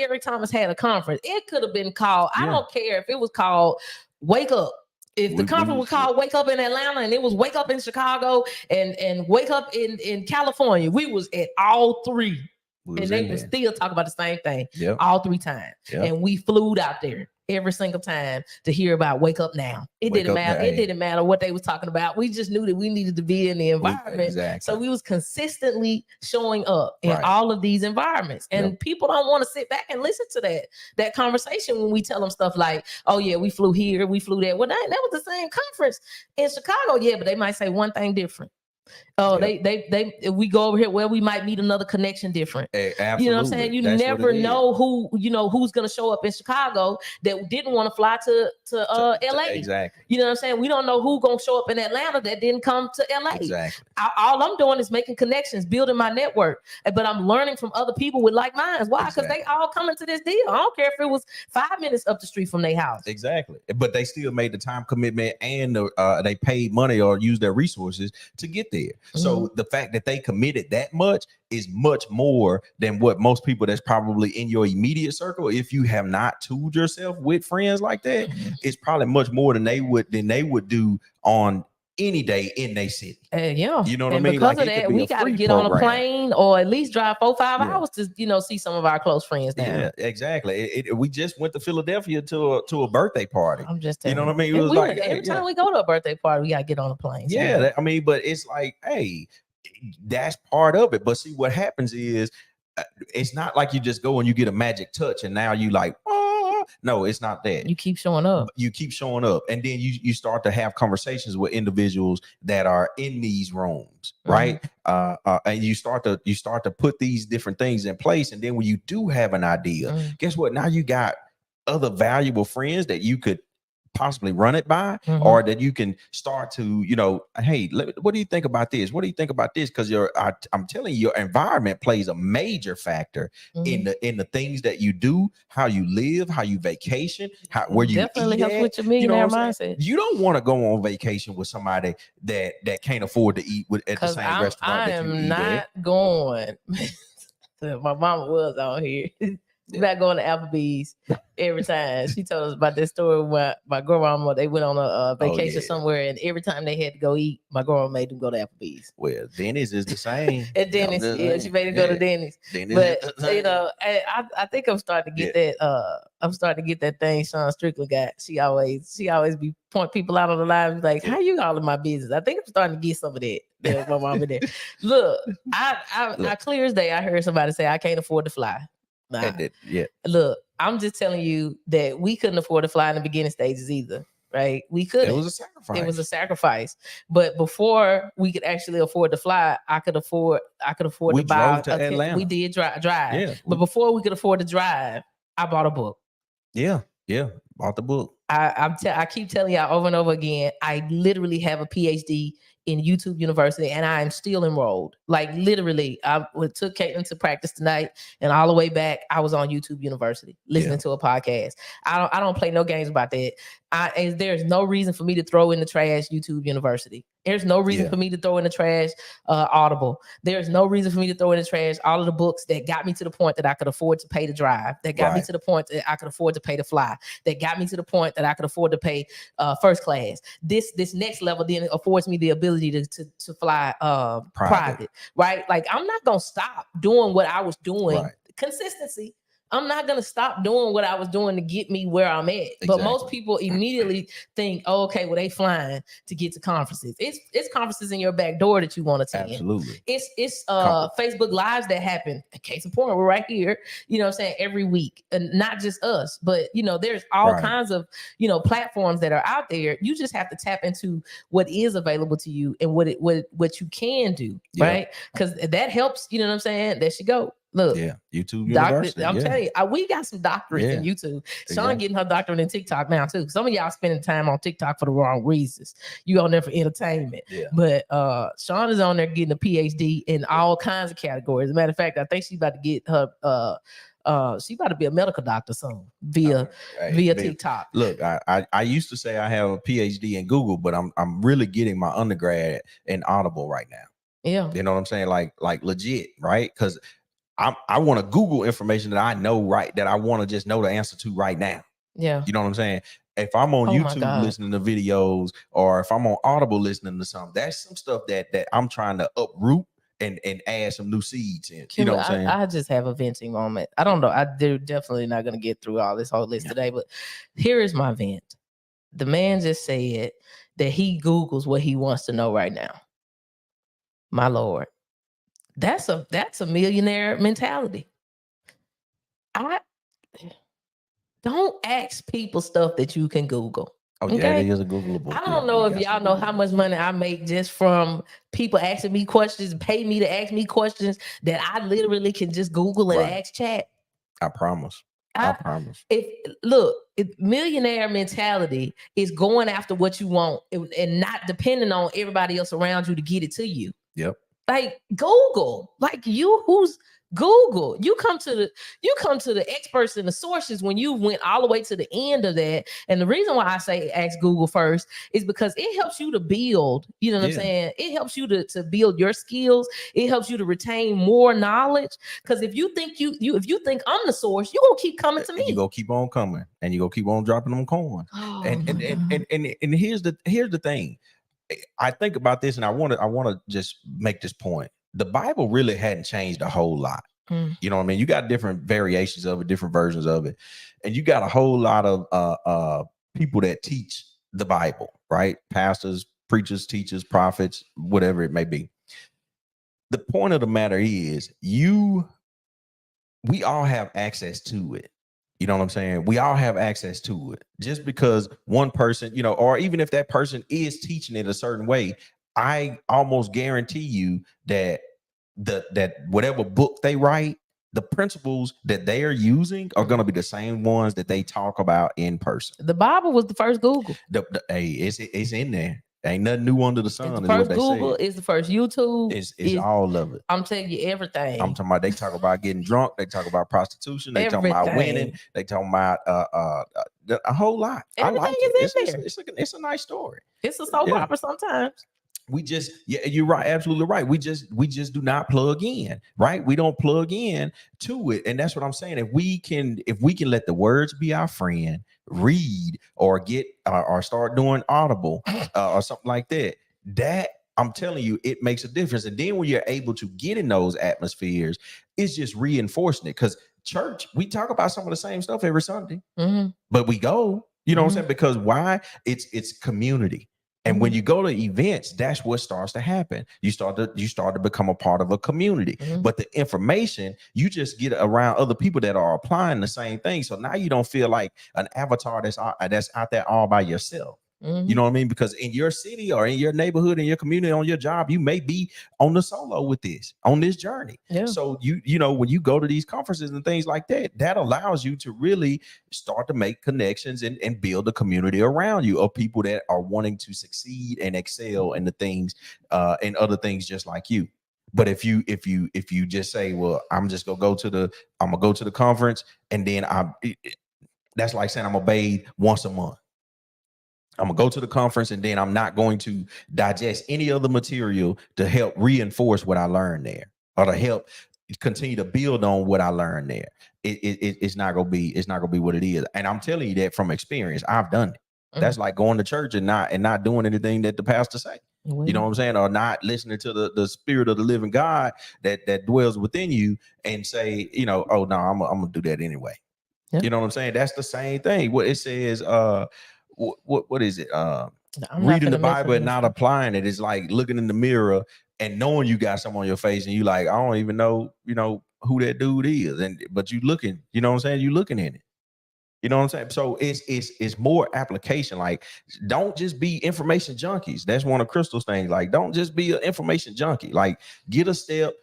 it's had a conference, it could have been called, I don't care if it was called Wake Up. If the conference was called Wake Up in Atlanta and it was Wake Up in Chicago and Wake Up in California, we was at all three. And they would still talk about the same thing all 3 times. And we flew out there every single time to hear about Wake Up Now. It didn't matter. It didn't matter what they was talking about. We just knew that we needed to be in the environment. So we was consistently showing up in all of these environments. And people don't want to sit back and listen to that conversation when we tell them stuff like, oh yeah, we flew here, we flew there. Well, that was the same conference in Chicago. Yeah, but they might say one thing different. Oh, we go over here where we might meet another connection different. Absolutely. You know what I'm saying? You never know who's going to show up in Chicago that didn't want to fly to LA. Exactly. You know what I'm saying? We don't know who's going to show up in Atlanta that didn't come to LA. Exactly. All I'm doing is making connections, building my network, but I'm learning from other people with like minds. Why? Because they all come into this deal. I don't care if it was 5 minutes up the street from their house. Exactly. But they still made the time commitment and they paid money or used their resources to get there. So the fact that they committed that much is much more than what most people that's probably in your immediate circle, if you have not tooled yourself with friends like that, it's probably much more than they would do on any day in their city. You know what I mean? Because of that, we got to get on a plane or at least drive 4-5 hours to see some of our close friends now. Yeah, exactly. We just went to Philadelphia to a birthday party. I'm just telling you know what I mean? It was like every time we go to a birthday party, we got to get on a plane. Yeah, I mean, but it's like, hey, that's part of it. But see, what happens is it's not like you just go and you get a magic touch and now you like, no, it's not that. You keep showing up. And then you start to have conversations with individuals that are in these rooms, right? And you start to put these different things in place. And then when you do have an idea, guess what? Now you got other valuable friends that you could possibly run it by, or that you can start to, hey, what do you think about this? What do you think about this? Because I'm telling you, your environment plays a major factor in the things that you do, how you live, how you vacation, where you definitely helps with your millionaire mindset. You don't want to go on vacation with somebody that can't afford to eat at the same restaurant. I am not going. My mama was on here. Not going to Applebee's every time. She told us about this story where my grandma, they went on a vacation somewhere, and every time they had to go eat, my grandma made them go to Applebee's. Well, Denny's is the same. At Denny's, she made them go to Denny's. But I think I'm starting to get that. I'm starting to get that thing Sean Strickland got. She always be point people out on the line, like, how you all in my business? I think I'm starting to get some of that. My mom in there. Look, I clear as day. I heard somebody say I can't afford to fly. Nah. Look, I'm just telling you that we couldn't afford to fly in the beginning stages either, right? We couldn't. It was a sacrifice. It was a sacrifice. But before we could actually afford to fly, I could afford to buy. We drove to Atlanta. We did drive. Yeah, but before we could afford to drive, I bought a book. Yeah, bought the book. I keep telling y'all over and over again, I literally have a PhD in YouTube University, and I am still enrolled. Like literally, I took Caitlin to practice tonight, and all the way back, I was on YouTube University listening to a podcast. I don't play no games about that. There's no reason for me to throw in the trash YouTube University. There's no reason for me to throw in the trash Audible. There's no reason for me to throw in the trash all of the books that got me to the point that I could afford to pay to drive, that got me to the point that I could afford to pay to fly, that got me to the point that I could afford to pay first class. This next level then affords me the ability to fly private, right? Like I'm not gonna stop doing what I was doing. Consistency. I'm not going to stop doing what I was doing to get me where I'm at. Exactly. But most people immediately think, oh, okay, well, they flying to get to conferences. It's conferences in your back door that you want to attend. Absolutely. It's Facebook Lives that happen. Case in point, we're right here, you know what I'm saying, every week. And not just us, but, you know, there's all kinds of, you know, platforms that are out there. You just have to tap into what is available to you and what you can do, right? Because that helps, you know what I'm saying? There she go. Look, YouTube University. I'm telling you, we got some doctorates in YouTube. Sean getting her doctorate in TikTok now too. Some of y'all spending time on TikTok for the wrong reasons. You on there for entertainment, but Sean is on there getting a PhD in all kinds of categories. As a matter of fact, I think she's about to get her. She about to be a medical doctor soon via TikTok. Look, I used to say I have a PhD in Google, but I'm really getting my undergrad in Audible right now. Yeah, you know what I'm saying, like legit, right? Because I want to Google information that I know, right, that I want to just know the answer to right now. Yeah. You know what I'm saying? If I'm on YouTube listening to videos, or if I'm on Audible listening to something, that's some stuff that I'm trying to uproot and add some new seeds in. You know what I'm saying? I just have a venting moment. I don't know. They're definitely not going to get through all this whole list today, but here is my vent. The man just said that he Googles what he wants to know right now. My Lord. That's a millionaire mentality. I don't ask people stuff that you can Google. Oh, yeah, it is a Googleable. I don't know if y'all know how much money I make just from people asking me questions, pay me to ask me questions that I literally can just Google and ask chat. I promise. I promise. Millionaire mentality is going after what you want and not depending on everybody else around you to get it to you. Yep. Like Google, who's Google. You come to the experts and the sources when you went all the way to the end of that. And the reason why I say ask Google first is because it helps you to build, you know what I'm saying? It helps you to build your skills. It helps you to retain more knowledge. Because if you think if you think I'm the source, you're gonna keep coming to me. You go keep on coming and you go keep on dropping them coins. And here's the thing. I think about this and I want to just make this point. The Bible really hadn't changed a whole lot. You know what I mean? You got different variations of it, different versions of it. And you got a whole lot of people that teach the Bible, right? Pastors, preachers, teachers, prophets, whatever it may be. The point of the matter is we all have access to it. You know what I'm saying? We all have access to it. Just because one person, you know, or even if that person is teaching it a certain way, I almost guarantee you that that whatever book they write, the principles that they are using are going to be the same ones that they talk about in person. The Bible was the first Google. Hey, it's in there. Ain't nothing new under the sun. It's the first Google. It's the first YouTube. It's all of it. I'm telling you everything. I'm talking about. They talk about getting drunk. They talk about prostitution. They talk about winning. They talk about a whole lot. Everything I like it. It's a nice story. It's a soap opera sometimes. We just, you're right, absolutely right. We just do not plug in, right? We don't plug in to it, and that's what I'm saying. If we can let the words be our friend, read or get or start doing Audible or something like that, that I'm telling you, it makes a difference. And then when you're able to get in those atmospheres, it's just reinforcing it. Because church, we talk about some of the same stuff every Sunday, but we go, you know what I'm saying? Because why? It's community. And when you go to events, that's what starts to happen. You start to become a part of a community. But the information, you just get around other people that are applying the same thing. So now you don't feel like an avatar that's out there all by yourself. You know what I mean? Because in your city or in your neighborhood, in your community, on your job, you may be on the solo with on this journey. So you know, when you go to these conferences and things like that, that allows you to really start to make connections and build a community around you of people that are wanting to succeed and excel in the things and other things just like you. But if you just say, well, I'm gonna go to the conference and then that's like saying I'm gonna bathe once a month. I'm gonna go to the conference and then I'm not going to digest any other material to help reinforce what I learned there or to help continue to build on what I learned there. It's not gonna be what it is. And I'm telling you that from experience. I've done it. That's like going to church and not doing anything that the pastor say. You know what I'm saying? Or not listening to the spirit of the living God that dwells within you and say, you know, oh no, I'm gonna do that anyway. Yeah. You know what I'm saying? That's the same thing. What it says, what is it? Reading the Bible and not applying it is like looking in the mirror and knowing you got something on your face and you like, I don't even know, you know, who that dude is. But you looking, you know what I'm saying? You looking in it. You know what I'm saying? So it's more application. Like, don't just be information junkies. That's one of Crystal's things. Like, don't just be an information junkie. Like, get a step,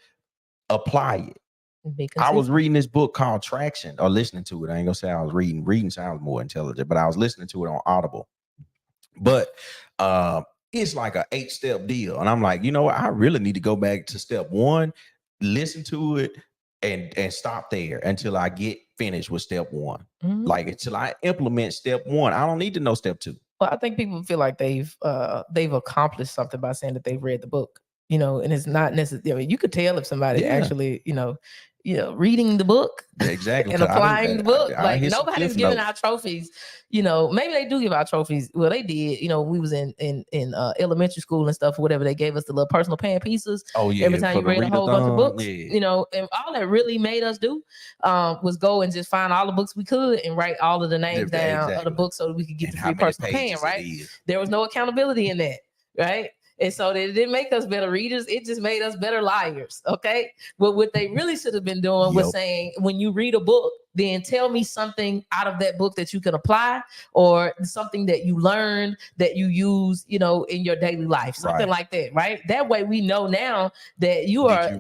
apply it. I was reading this book called Traction, or listening to it. I ain't gonna say I was reading. Reading sounds more intelligent, but I was listening to it on Audible. But it's like an 8-step deal. And I'm like, you know what? I really need to go back to step 1, listen to it, and stop there until I get finished with step 1. Mm-hmm. Like, until I implement step 1. I don't need to know step 2. Well, I think people feel like they've accomplished something by saying that they've read the book, you know, and it's not necessarily, I mean, you could tell if somebody actually, you know, reading the book exactly and applying the book. Like, nobody's giving out trophies, you know. Maybe they do give out trophies. Well, they did, you know, we was in elementary school and stuff, whatever. They gave us the little personal pan pieces. Oh yeah, every time you read a whole bunch of books, you know. And all that really made us do was go and just find all the books we could and write all of the names down of the books so that we could get the free personal pan. Right? There was no accountability in that. Right? And so it didn't make us better readers. It just made us better liars. Okay. But what they really should have been doing was saying, when you read a book, then tell me something out of that book that you can apply, or something that you learned that you use, you know, in your daily life, something like that. Right. That way we know now that you're a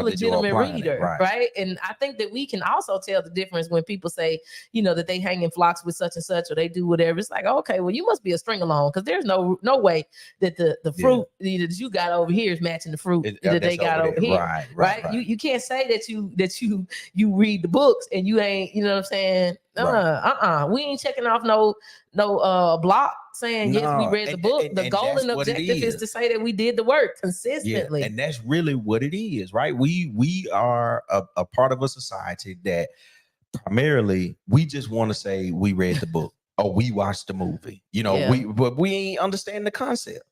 legitimate reader. Right. And I think that we can also tell the difference when people say, you know, that they hang in flocks with such and such, or they do whatever. It's like, okay, well, you must be a string along, because there's no way that the fruit that you got over here is matching the fruit that they got over here. Right. You can't say that you read the books and you ain't, you know what I'm saying? We ain't checking off no block saying yes, we read the book. The goal and objective is to say that we did the work consistently. And that's really what it is, right? We are a part of a society that primarily we just want to say we read the book or we watched the movie. You know, but we ain't understand the concept.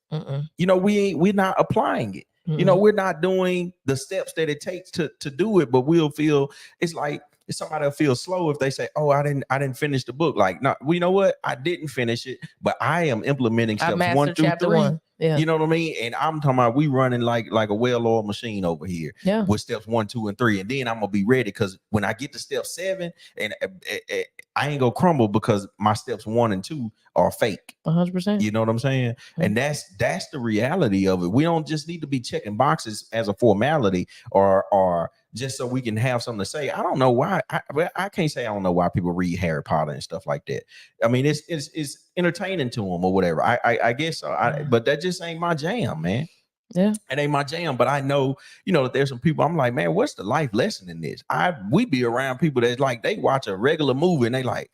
You know, we're not applying it. You know, we're not doing the steps that it takes to do it, but we'll feel, it's like somebody will feel slow if they say, oh, I didn't finish the book. Like, no, well, you know what? I didn't finish it, but I am implementing steps 1 through 3. 1. Yeah. You know what I mean? And I'm talking about we running like a well-oiled machine over here with steps 1, 2, and 3. And then I'm gonna be ready, because when I get to step 7, and I ain't gonna crumble because my steps 1 and 2 are fake. 100%. You know what I'm saying? Mm-hmm. And that's the reality of it. We don't just need to be checking boxes as a formality or just so we can have something to say. I don't know why. I can't say I don't know why people read Harry Potter and stuff like that. I mean, it's entertaining to them or whatever. I guess so. But that just ain't my jam, man. Yeah, it ain't my jam. But I know, you know, that there's some people. I'm like, man, what's the life lesson in this? We be around people that's like, they watch a regular movie and they like,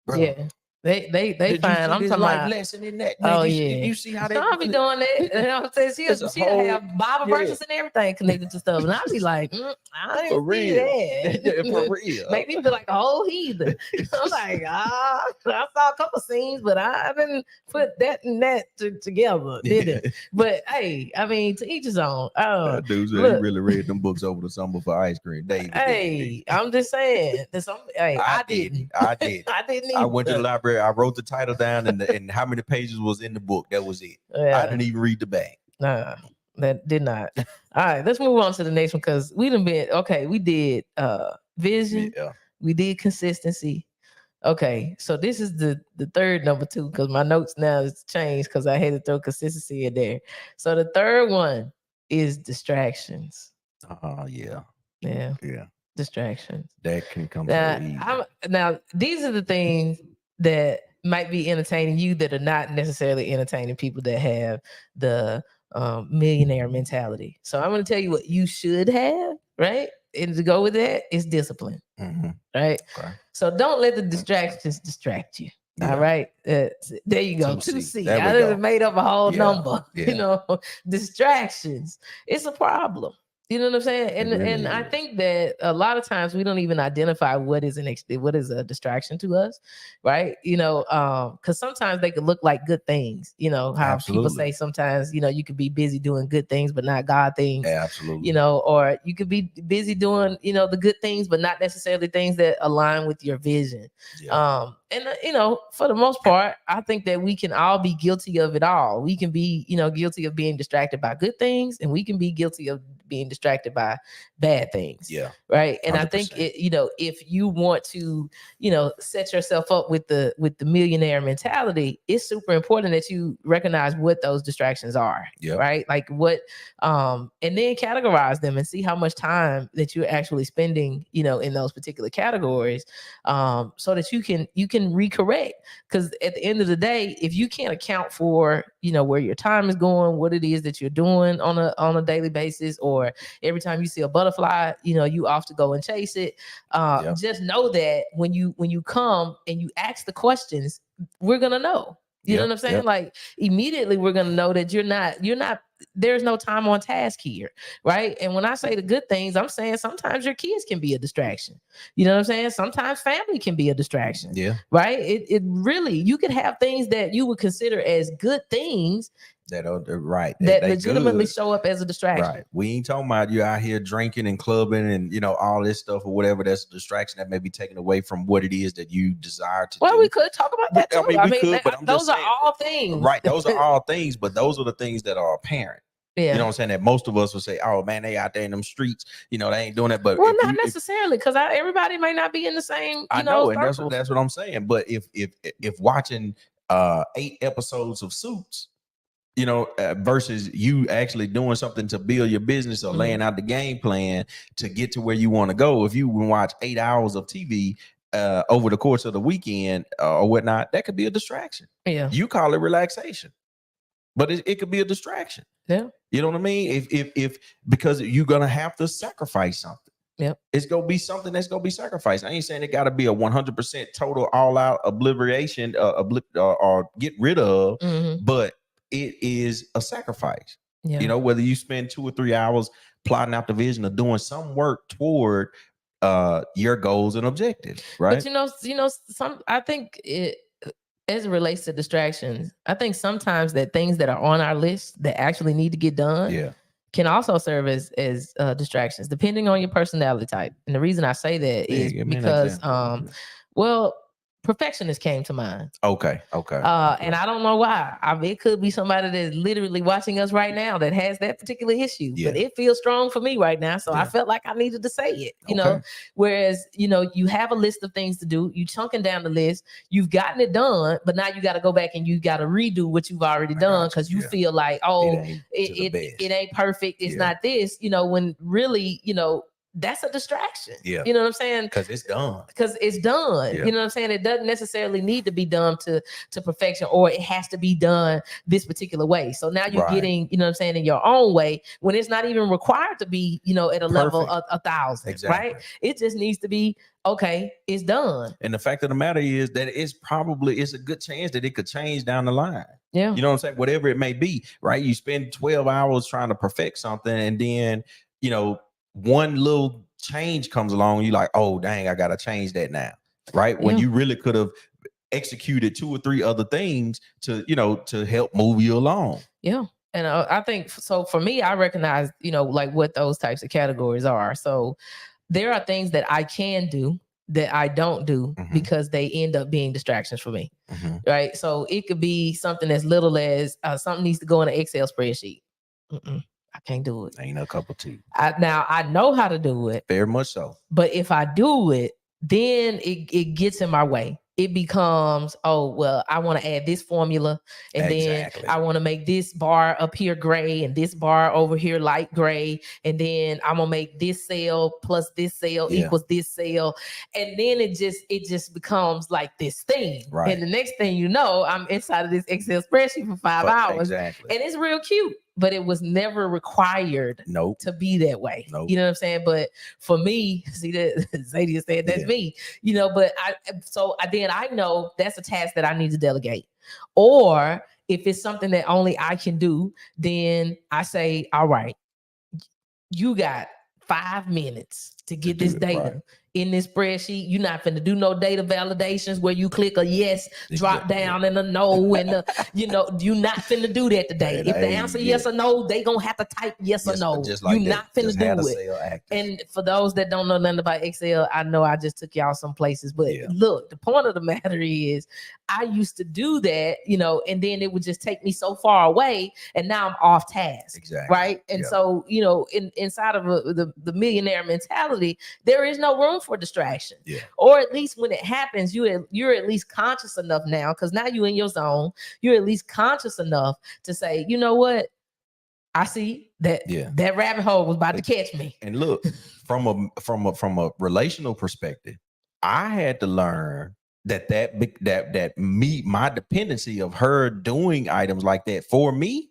bro. Yeah. They find, I'm talking about lesson in that. Man, you see how they be doing that. You know what I'm saying? She'll have Bible verses and everything connected to stuff, and I'll be like, I didn't see that. For real, make me feel like a whole heathen. I'm like, I saw a couple scenes, but I didn't put that and that together, did it? But hey, I mean, to each his own. That dude said he really read them books over the summer for ice cream. David, hey, I'm just saying. I didn't. I did. I didn't. I went to the library. I wrote the title down and how many pages was in the book. That was it. I didn't even read the back. Nah, that did not. All right, let's move on to the next one, because we did vision. Yeah. We did consistency. Okay, so this is the third number 2, because my notes now has changed because I had to throw consistency in there. So the third one is distractions. Yeah. Distractions. That can come so easy. Now, these are the things that might be entertaining you that are not necessarily entertaining people that have the millionaire mentality. So I'm going to tell you what you should have, right? And to go with that is discipline, right? Okay. So don't let the distractions distract you. Yeah. All right. There you go. 2C. I just made up a whole number. Yeah. You know, distractions. It's a problem. You know what I'm saying? And really and I is. think that a lot of times we don't even identify what is what is a distraction to us, right? Because sometimes they could look like good things. You know how people Absolutely. say sometimes you could be busy doing good things but not God things. Absolutely. Or you could be busy doing the good things but not necessarily things that align with your vision. Yeah. And for the most part, I think that we can all be guilty of it all. We can be guilty of being distracted by good things, and we can be guilty of being distracted by bad things. Yeah. Right. And 100%. I think if you want to, set yourself up with the millionaire mentality, it's super important that you recognize what those distractions are. Yep. Right. Like what, and then categorize them and see how much time that you're actually spending, in those particular categories, so that you can recorrect. Because at the end of the day, if you can't account for, where your time is going, what it is that you're doing on a daily basis, or every time you see a butterfly, you off to go and chase it. Yep. Just know that when you come and you ask the questions, we're gonna know. You know what I'm saying? Yep. Like immediately we're gonna know that you're not there's no time on task here, right? And when I say the good things, I'm saying sometimes your kids can be a distraction. You know what I'm saying? Sometimes family can be a distraction. Yeah. Right? It really, you could have things that you would consider as good things that are right that they legitimately good. show up as a distraction. Right. We ain't talking about you out here drinking and clubbing and all this stuff or whatever. That's a distraction that may be taken away from what it is that you desire to do. We could talk about that too. We could, but I'm those just saying, are all things. right? Those are all things, but those are the things that are apparent. Yeah. You know what I'm saying? That most of us will say, "Oh man, they out there in them streets. They ain't doing that." But not necessarily, because everybody may not be in the same. I know, and that's what I'm saying. But if watching 8 episodes of Suits, versus you actually doing something to build your business or laying out the game plan to get to where you want to go. If you watch 8 hours of TV over the course of the weekend or whatnot, that could be a distraction. Yeah. You call it relaxation, but it could be a distraction. Yeah. You know what I mean? If because you're going to have to sacrifice something. Yep. It's going to be something that's going to be sacrificed. I ain't saying it got to be a 100% total all out obliteration or get rid of, but it is a sacrifice. Yeah. Whether you spend 2 or 3 hours plotting out the vision of doing some work toward your goals and objectives, right? But I think it, as it relates to distractions, I think sometimes that things that are on our list that actually need to get done can also serve as distractions, depending on your personality type. And the reason I say that is because perfectionist came to mind. Okay. And I don't know why. It could be somebody that's literally watching us right now that has that particular issue, but it feels strong for me right now. So I felt like I needed to say it, whereas, you have a list of things to do, you chunking down the list, you've gotten it done, but now you got to go back and you got to redo what you've already done. Cause you feel like, it ain't perfect. It's not this, when really, that's a distraction. Yeah. You know what I'm saying? Because it's done. Yeah. You know what I'm saying? It doesn't necessarily need to be done to perfection, or it has to be done this particular way. So now you're getting, you know what I'm saying, in your own way, when it's not even required to be, at a level of 1,000. Exactly. Right? It just needs to be, okay, it's done. And the fact of the matter is that it's a good chance that it could change down the line. Yeah. You know what I'm saying? Whatever it may be, right? You spend 12 hours trying to perfect something, and then, one little change comes along, you like, oh dang, I gotta change that now, right? When you really could have executed 2 or 3 other things to help move you along. Yeah. And I think so. For me, I recognize like what those types of categories are. So there are things that I can do that I don't do because they end up being distractions for me, right? So it could be something as little as something needs to go in an Excel spreadsheet. I can't do it. Ain't a cup of tea. Now I know how to do it. Very much so. But if I do it, then it gets in my way. It becomes, oh, well, I want to add this formula, and then I want to make this bar up here gray and this bar over here light gray, and then I'm gonna make this cell plus this cell equals this cell, and then it just becomes like this thing. Right. And the next thing you know, I'm inside of this Excel spreadsheet for 5 hours, and it's real cute. But it was never required to be that way. You know what I'm saying? But for me, see that Zadie said that's me, but then I know that's a task that I need to delegate. Or if it's something that only I can do, then I say, all right, you got 5 minutes to get this data in this spreadsheet. You're not finna do no data validations where you click a yes, drop down and a no, and you're not finna do that today. If the answer yes or no, they gonna have to type yes or no. You're not finna do it. And for those that don't know nothing about Excel, I know I just took y'all some places, but look, the point of the matter is I used to do that, and then it would just take me so far away, and now I'm off task, right? And so, inside of the millionaire mentality, there is no room for distraction. Or at least when it happens, you're at least conscious enough now, because now you're in your zone. You're at least conscious enough to say, you know what? I see that that rabbit hole was about to catch me. And look, from a relational perspective, I had to learn my dependency of her doing items like that for me.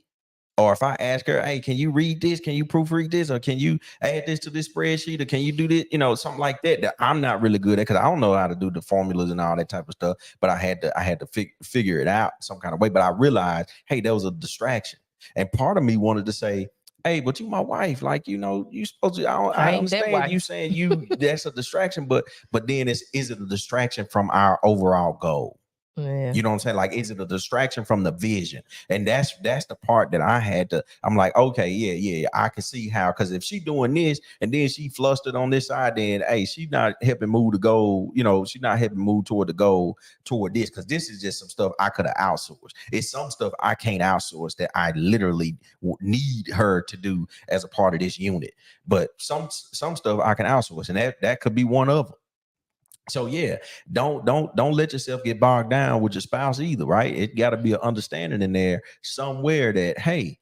Or if I ask her, hey, can you read this? Can you proofread this? Or can you add this to this spreadsheet? Or can you do this? Something like that I'm not really good at, because I don't know how to do the formulas and all that type of stuff. But I had to figure it out some kind of way. But I realized, hey, that was a distraction. And part of me wanted to say, hey, but you my wife, like, you supposed to, I understand you saying that's a distraction, but then is it a distraction from our overall goal? Yeah. You know what I'm saying? Like, is it a distraction from the vision? And that's the part that I had to, I'm like, okay, yeah, I can see how, because if she doing this and then she flustered on this side, then hey, she's not helping move the goal, she's not helping move toward the goal toward this, because this is just some stuff I could have outsourced. It's some stuff I can't outsource that I literally need her to do as a part of this unit. But some stuff I can outsource, and that could be one of them. So yeah, don't let yourself get bogged down with your spouse either, right? It got to be an understanding in there somewhere that, hey,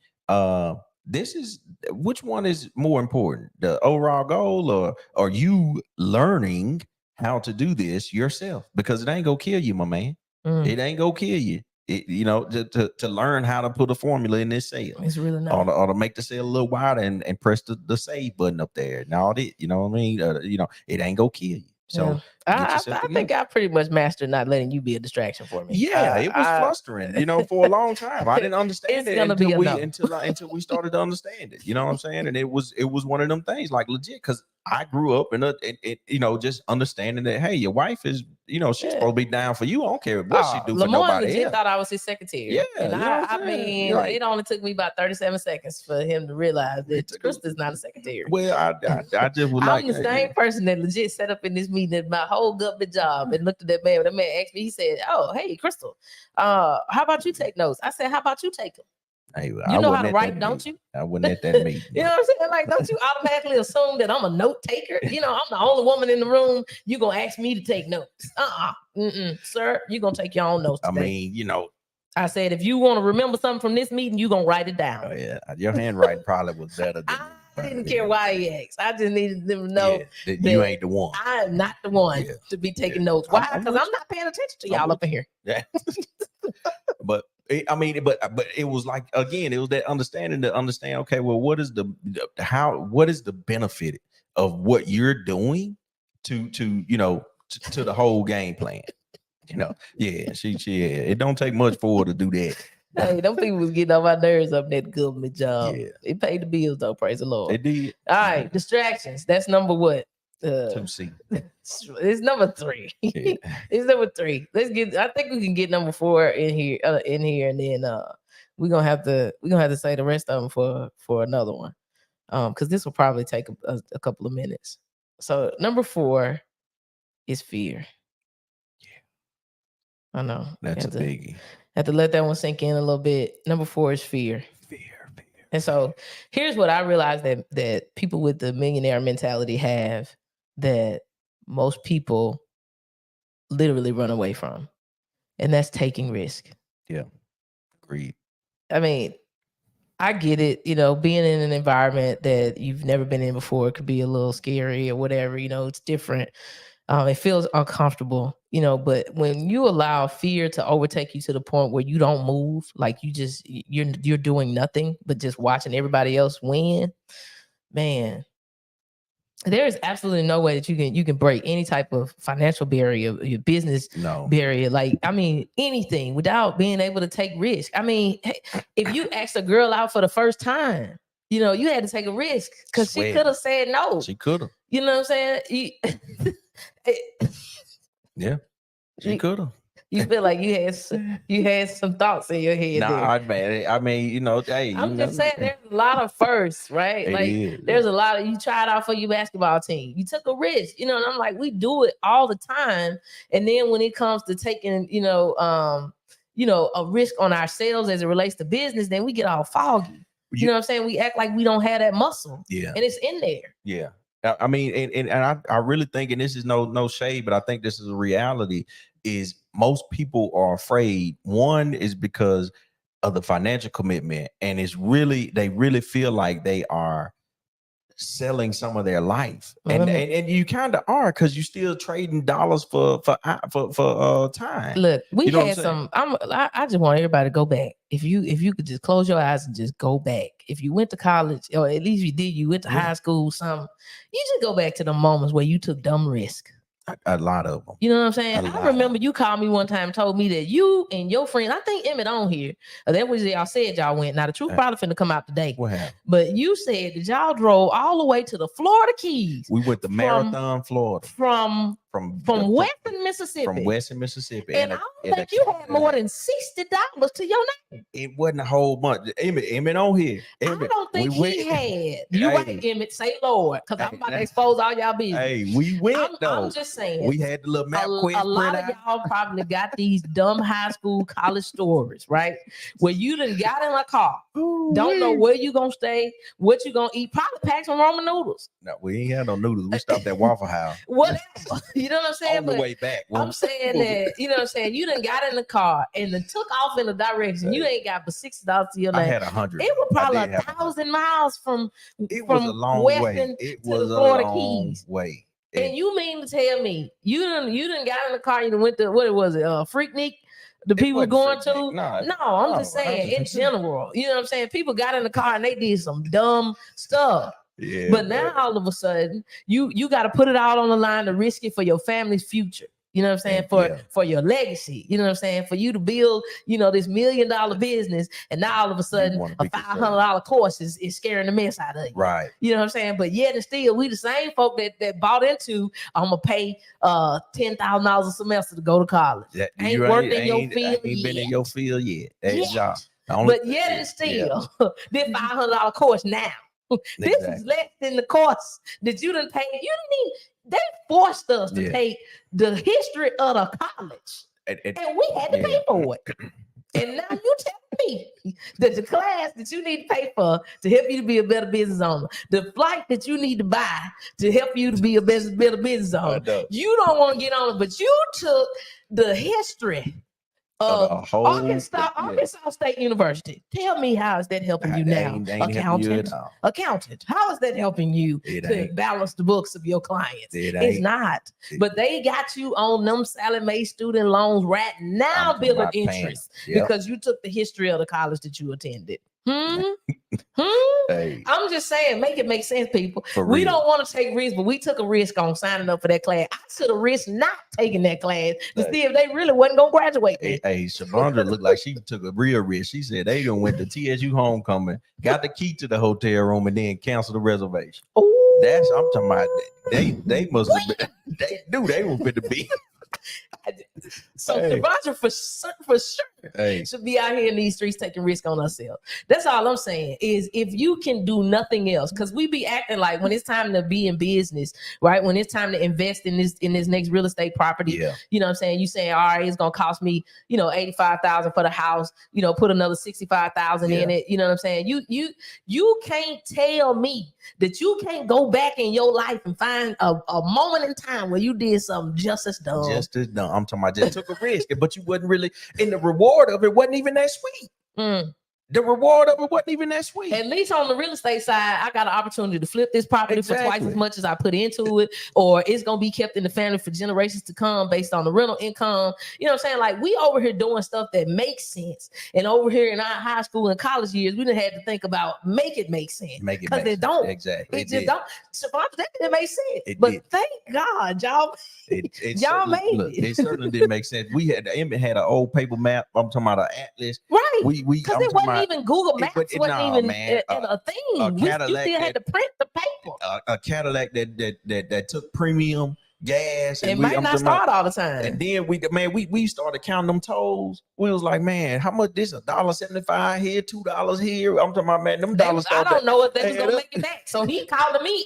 this is, which one is more important, the overall goal, or you learning how to do this yourself? Because it ain't gonna kill you, my man. It ain't gonna kill you. To learn how to put a formula in this cell. It's really not. Or to make the cell a little wider and press the save button up there and all that. You know what I mean? It ain't gonna kill you. So I think I pretty much mastered not letting you be a distraction for me. Yeah, it was flustering, for a long time. I didn't understand it until we started to understand it. You know what I'm saying? And it was one of them things, like, legit, because I grew up in just understanding that, hey, your wife is, she's supposed to be down for you. I don't care what she do for nobody legit else. Thought I was his secretary. Yeah, and I mean, like, it only took me about 37 seconds for him to realize that Krista's not a secretary. Well, I just was I'm the same person that legit set up in this meeting at my whole government job and looked at that man. When that man asked me, he said, "Oh, hey, Crystal, how about you take notes?" I said, "How about you take them?" Hey, you know how to write, don't you? I wasn't at that meeting. You know what I'm saying? Like, don't you automatically assume that I'm a note taker? I'm the only woman in the room. You gonna ask me to take notes? Sir, you gonna take your own notes today. I mean, I said, if you want to remember something from this meeting, you gonna write it down. Oh yeah, your handwriting probably was better than. I didn't care why he asked. I just needed them to know that you ain't the one. I am not the one to be taking notes. Why? Because I'm not paying attention to y'all up in here. Yeah. But it was like, again, it was that understanding to understand, okay, well, what is the benefit of what you're doing to the whole game plan? It don't take much for her to do that. Hey, them people was getting on my nerves up in that government job. Yeah. It paid the bills though, praise the Lord. It did. All right, distractions. That's number what? 2C. It's number 3. Yeah. It's number 3. I think we can get number 4 in here, and then we're gonna have to say the rest of them for another one. Because this will probably take a couple of minutes. So number 4 is fear. Yeah. I know. That's a biggie. Have to let that one sink in a little bit. Number 4 is fear. Fear. And so here's what I realized that people with the millionaire mentality have that most people literally run away from. And that's taking risk. Yeah. Agreed. I mean, I get it, being in an environment that you've never been in before could be a little scary or whatever, it's different. It feels uncomfortable, but when you allow fear to overtake you to the point where you don't move, like you're doing nothing but just watching everybody else win, man, there is absolutely no way that you can break any type of financial barrier, your business barrier, anything without being able to take risk. I mean, hey, if you ask a girl out for the first time, You know, you had to take a risk because she could have said no. She could have. You know what I'm saying? Yeah, she could have. You feel like you had some thoughts in your head. I mean, you know, hey, I'm just saying there's a lot of firsts, right? There's a lot of, you tried out for your basketball team. You took a risk, you know, and I'm like, we do it all the time. And then when it comes to taking, a risk on ourselves as it relates to business, then we get all foggy. You know what I'm saying? We act like we don't have that muscle. Yeah. And it's in there. Yeah. I mean, and I really think, and this is no shade, but I think this is a reality, is most people are afraid. One is because of the financial commitment, and they really feel like they are selling some of their life, and you kind of are, because you're still trading dollars for time. Look, we had some. I just want everybody to go back. If you could just close your eyes and just go back. If you went to college, or at least you went to high school, something, you just go back to the moments where you took dumb risk. A lot of them. You know what I'm saying? I remember you called me one time and told me that you and your friend, I think Emmett on here, that was y'all said y'all went. Now the truth probably finna come out today. What happened? But you said that y'all drove all the way to the Florida Keys. We went to Marathon, Florida. From Western Mississippi. From Western Mississippi. And I don't think you had more than $60 to your name. It wasn't a whole bunch. Emmett on here. I don't think he had. You right, Emmett. Say Lord, because I'm about to expose all y'all business. Hey, we went though. I'm just saying. We had the little map quiz. A lot of y'all probably got these dumb high school, college stories, right? Where you done got in a car, don't know where you gonna stay, what you gonna eat, probably pack some ramen noodles. No, we ain't had no noodles. We stopped at Waffle House. Whatever. You know what I'm saying? On the way back. I'm saying that, you know what I'm saying? You done got in the car and then took off in a direction. You ain't got but $60 to your name. I had 100. It was probably 1,000 miles from was a long Western way. It to was the Florida a long Keys. way. And you mean to tell me you done got in the car, you done went to, what was it, Freaknik? The people going to? No, I'm just saying in general. You know what I'm saying? People got in the car and they did some dumb stuff. Yeah, but now all of a sudden you got to put it all on the line to risk it for your family's future. You know what I'm saying? For your legacy. You know what I'm saying? For you to build, this $1 million business, and now all of a sudden a $500 course is scaring the mess out of you. Right. You know what I'm saying? But yet and still, we the same folk that bought into, I'm gonna pay $10,000 a semester to go to college. Ain't worked in your field ain't been in your field yet. But yet and still, this $500 course now. This is less than the course that you done paid. You didn't even, they forced us to take the history of the college. And we had to pay for it. And now you tell me that the class that you need to pay for to help you to be a better business owner, the flight that you need to buy to help you to be a better business owner, you don't want to get on it, but you took the history of Arkansas State University. Tell me, how is that helping you now? Accountant. How is that helping you to balance the books of your clients? It's not. But they got you on them Sallie Mae student loans right now, building interest because you took the history of the college that you attended. Hey. I'm just saying, make it make sense, people. We don't want to take risks, but we took a risk on signing up for that class. I took a risk not taking that class to see if they really wasn't gonna graduate. Hey, Shavondra looked like she took a real risk. She said they done went to TSU homecoming, got the key to the hotel room, and then canceled the reservation. Ooh. That's I'm talking about. They must have been. They knew they were fit to be. So Shavondra for sure should be out here in these streets taking risk on ourselves. That's all I'm saying, is if you can do nothing else, because we be acting like when it's time to be in business, right? When it's time to invest in this next real estate property, you know what I'm saying? You saying, all right, it's gonna cost me, $85,000 for the house, put another $65,000 in it. You know what I'm saying? You can't tell me that you can't go back in your life and find a moment in time where you did something just as dumb. I'm talking about just took a risk, but you wasn't really, and the reward of it wasn't even that sweet. The reward of it wasn't even that sweet. At least on the real estate side, I got an opportunity to flip this property for twice as much as I put into it, or it's going to be kept in the family for generations to come based on the rental income. You know what I'm saying? Like, we over here doing stuff that makes sense. And over here in our high school and college years, we didn't have to think about make it make sense. Because it don't. Exactly. It just don't. So that didn't make sense. But thank God, y'all. Y'all made it. It certainly didn't make sense. Emmett had an old paper map. I'm talking about an atlas. Right. Because it wasn't even Google Maps wasn't even a thing. You still had to print the paper. A Cadillac that took premium gas, and it might not start all the time. And then we started counting them tolls. We was like, man, how much this? $1.75 here, $2 here. I'm talking about, man, them dollars. I don't know if they was gonna make it back. So he called me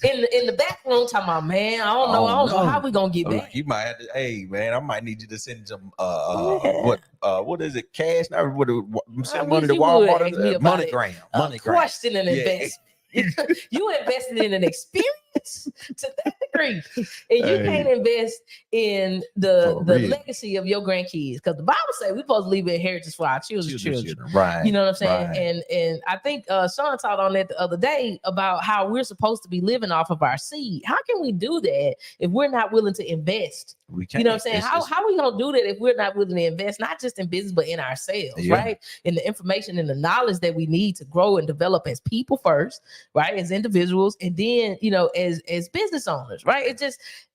in the back room talking about, man, I don't know how we gonna get back. You might have to, hey man, I might need you to send some what is it? Cash? Now send money to Walmart. MoneyGram. Question and investment. You invested in an experience to that degree, and you can't invest in the legacy of your grandkids, because the Bible says we're supposed to leave an inheritance for our children's children. Right. You know what I'm saying? Right. And I think Sean taught on that the other day about how we're supposed to be living off of our seed. How can we do that if we're not willing to invest? We can't. You know what I'm saying? How are we gonna do that if we're not willing to invest, not just in business, but in ourselves, right? In the information and the knowledge that we need to grow and develop as people first, right? As individuals, and then, as business owners, right?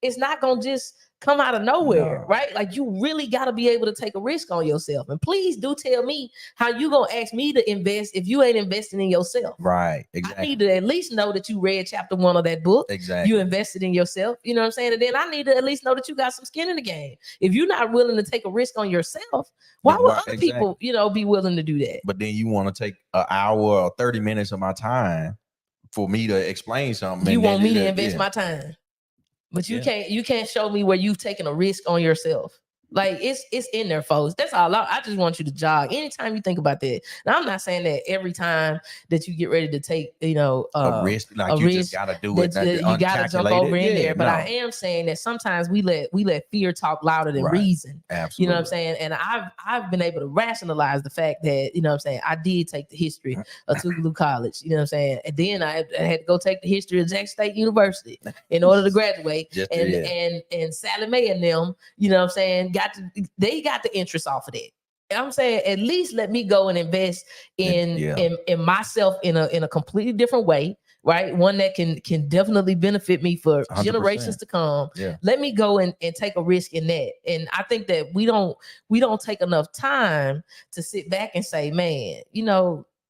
It's not gonna just come out of nowhere, right? Like, you really got to be able to take a risk on yourself. And please do tell me how you gonna ask me to invest if you ain't investing in yourself. Right. Exactly. I need to at least know that you read chapter 1 of that book. Exactly. You invested in yourself. You know what I'm saying? And then I need to at least know that you got some skin in the game. If you're not willing to take a risk on yourself, why would other people, be willing to do that? But then you want to take an hour or 30 minutes of my time for me to explain something. You want me to invest my time. But you can't show me where you've taken a risk on yourself. Like, it's in there, folks. That's all. I just want you to jog anytime you think about that. Now, I'm not saying that every time that you get ready to take, a risk, like you just gotta do it. You gotta jump over in there. But I am saying that sometimes we let fear talk louder than reason. Absolutely. You know what I'm saying? And I've been able to rationalize the fact that, you know what I'm saying, I did take the history of Tougaloo College. You know what I'm saying? And then I had to go take the history of Jackson State University in order to graduate. And Sally Mae and them, you know what I'm saying, they got the interest off of that. I'm saying, at least let me go and invest in myself in a completely different way, right? One that can definitely benefit me for 100%. Generations to come. Yeah. Let me go and take a risk in that. And I think that we don't take enough time to sit back and say, man,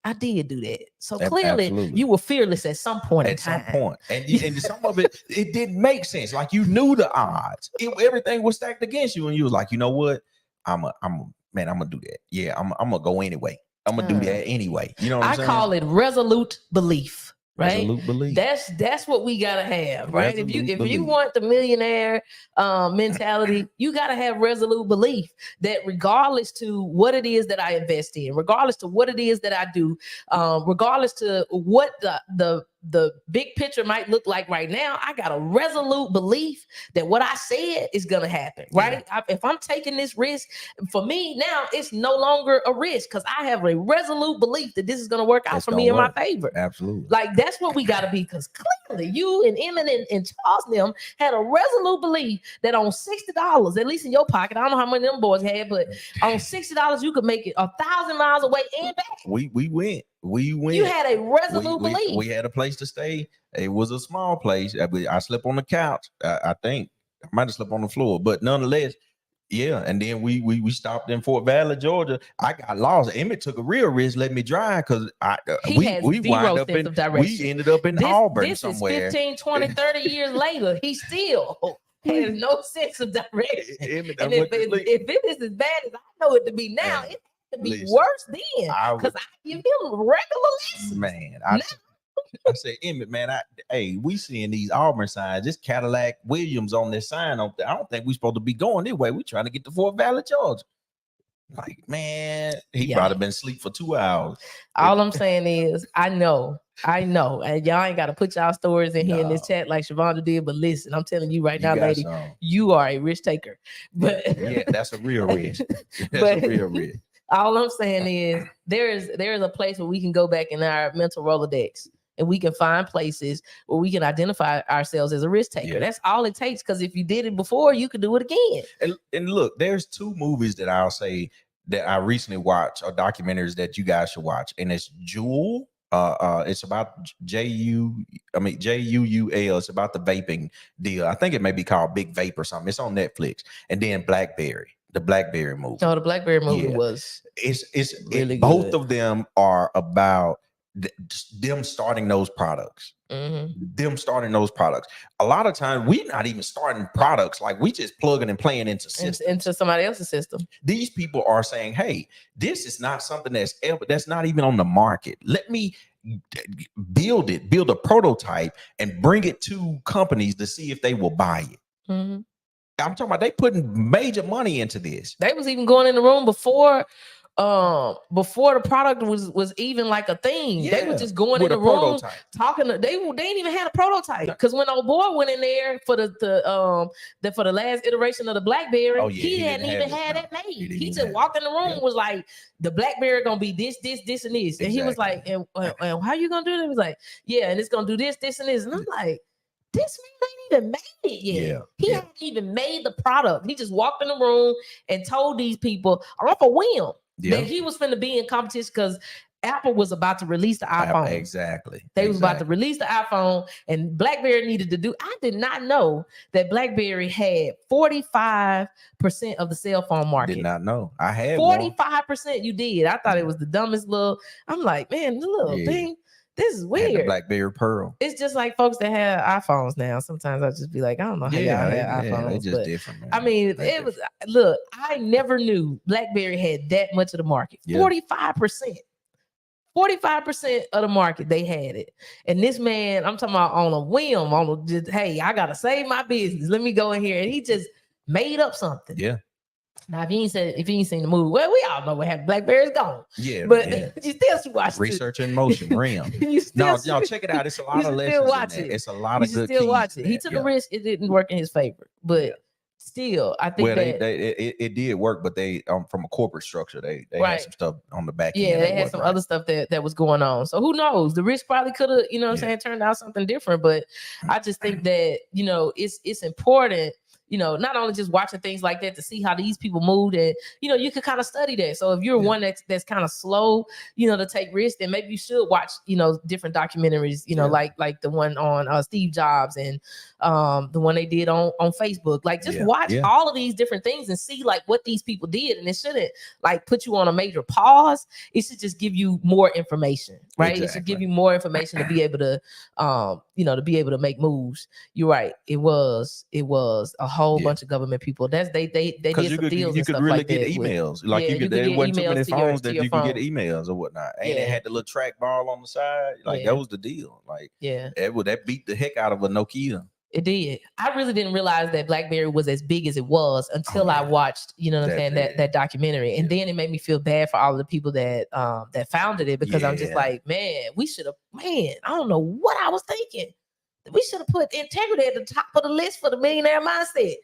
I did do that. So clearly you were fearless at some point in time. At some point. And some of it didn't make sense. Like, you knew the odds. Everything was stacked against you. And you was like, you know what? I'm gonna do that. Yeah, I'm gonna go anyway. I'm gonna do that anyway. You know what I'm saying? I call it resolute belief. Right? Resolute belief. That's what we gotta have, right? If you want the millionaire mentality, you gotta have resolute belief that regardless to what it is that I invest in, regardless to what it is that I do, regardless to what the big picture might look like right now, I got a resolute belief that what I said is gonna happen, right? Yeah. If I'm taking this risk, for me now, it's no longer a risk because I have a resolute belief that this is gonna work out for me in my favor. Absolutely. Like, that's what we gotta be, because clearly you and Emmett and Charles and them had a resolute belief that on $60, at least in your pocket, I don't know how many of them boys had, but on $60 you could make it 1,000 miles away and back. We went. You had a resolute belief. We had a place to stay. It was a small place. I slept on the couch. I think I might have slept on the floor, but nonetheless, yeah. And then we stopped in Fort Valley, Georgia. I got lost. Emmett took a real risk, let me drive, because we ended up in Auburn somewhere. This is 15, 20, 30 years later. He still has no sense of direction. And if it is as bad as I know it to be now, it to be worse then, because I give him regular lessons. Man, I say, Emmett, man, we seeing these Auburn signs, this Cadillac Williams on this sign. I don't think we supposed to be going this way. We trying to get to Fort Valley, Georgia. Like, man, he probably been asleep for 2 hours. All I'm saying is, I know, and y'all ain't got to put y'all stories in here in this chat like Shavonda did. But listen, I'm telling you right now, lady, you are a risk taker. But that's a real risk. That's a real risk. All I'm saying is there is a place where we can go back in our mental Rolodex and we can find places where we can identify ourselves as a risk taker. Yeah. That's all it takes, because if you did it before, you could do it again. And look, there's 2 movies that I'll say that I recently watched, or documentaries that you guys should watch. And it's Jewel. It's about JUUL. It's about the vaping deal. I think it may be called Big Vape or something. It's on Netflix. And then Blackberry. The BlackBerry movie. Oh, the BlackBerry movie was it's really good. Both of them are about them starting those products. Them starting those products. A lot of times we're not even starting products, like we just plugging and playing into systems, into somebody else's system. These people are saying, hey, this is not something that's not even on the market. Let me build a prototype and bring it to companies to see if they will buy it. I'm talking about they putting major money into this. They was even going in the room before the product was even like a thing. They were just going in the room talking. They didn't even have a prototype, because when old boy went in there for for the last iteration of the BlackBerry, he hadn't even had that made. He just walked in the room and was like, the BlackBerry gonna be this, and this, and he was like, and how you gonna do that? He was like, yeah, and it's gonna do this, and this, and I'm like, this man ain't even made it yet. He hadn't even made the product. He just walked in the room and told these people off a whim that he was finna be in competition, because Apple was about to release the iPhone. Exactly. They was about to release the iPhone, and BlackBerry needed to do. I did not know that BlackBerry had 45% of the cell phone market. Did not know. I had 45%. You did. I thought it was the dumbest little. I'm like, man, the little thing. This is weird. The BlackBerry Pearl. It's just like folks that have iPhones now. Sometimes I just be like, I don't know how y'all have iPhones. They just different, man. I mean, it was. Look, I never knew BlackBerry had that much of the market. 45%. 45% of the market, they had it. And this man, I'm talking about on a whim, just, hey, I gotta save my business. Let me go in here. And he just made up something. Yeah. Now, if you ain't seen the movie, well, we all know what happened. BlackBerry's gone. Yeah, but you still should watch Research in Motion, RIM. No, check it out. It's a lot of lessons in there. It's a lot of good keys. Still watch it. He took a risk. It didn't work in his favor, but still, I think it did work. But they from a corporate structure, they had some stuff on the back end. Yeah, they had some other stuff that was going on. So who knows? The risk probably could have, you know what I'm saying, turned out something different. But I just think that, you know, it's important, you know, not only just watching things like that to see how these people moved, and, you know, you could kind of study that. So if you're one that's kind of slow, you know, to take risks, then maybe you should watch, you know, different documentaries, you know, like the one on Steve Jobs, and the one they did on Facebook. Like, just watch all of these different things and see like what these people did. And it shouldn't like put you on a major pause. It should just give you more information, right? Exactly. It should give you more information to be able to, you know, to be able to make moves. You're right. It was a whole bunch of government people. They did some deals. You could really get emails. Like you could, there wasn't too many phones that you could get emails or whatnot. And it had the little trackball on the side. Like that was the deal. Like that beat the heck out of a Nokia. It did. I really didn't realize that BlackBerry was as big as it was until I watched, you know what I'm saying, that documentary. And then it made me feel bad for all of the people that founded it, because I'm just like, man, we should have, I don't know what I was thinking. We should have put integrity at the top of the list for the millionaire mindset.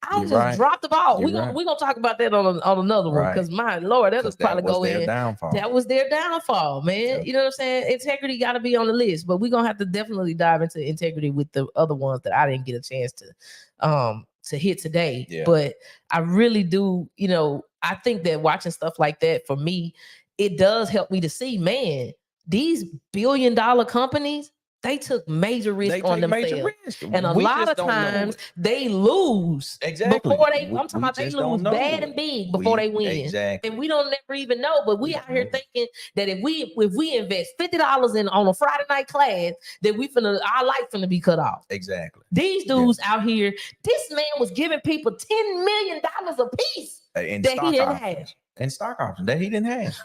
I just dropped the ball. We're gonna talk about that on another one, because my Lord, that was probably go in. That was their downfall, man. Yeah. You know what I'm saying? Integrity got to be on the list, but we're gonna have to definitely dive into integrity with the other ones that I didn't get a chance to hit today. Yeah. But I really do, you know, I think that watching stuff like that, for me, it does help me to see, man, these billion-dollar companies, they took major risk on themselves. And a lot of times they lose. Exactly. Before they, I'm talking about they lose bad and big before they win. Exactly. And we don't never even know. But we out here thinking that if we invest $50 on a Friday night class, that our life finna be cut off. Exactly. These dudes out here, this man was giving people $10 million a piece that he didn't have. And stock options that he didn't have.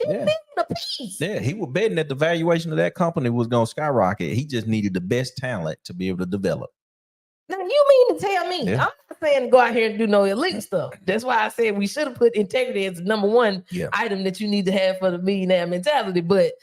Yeah. A piece. Yeah, he was betting that the valuation of that company was going to skyrocket. He just needed the best talent to be able to develop. Now, you mean to tell me, I'm not saying to go out here and do no illegal stuff. That's why I said we should have put integrity as the number one item that you need to have for the millionaire mentality. But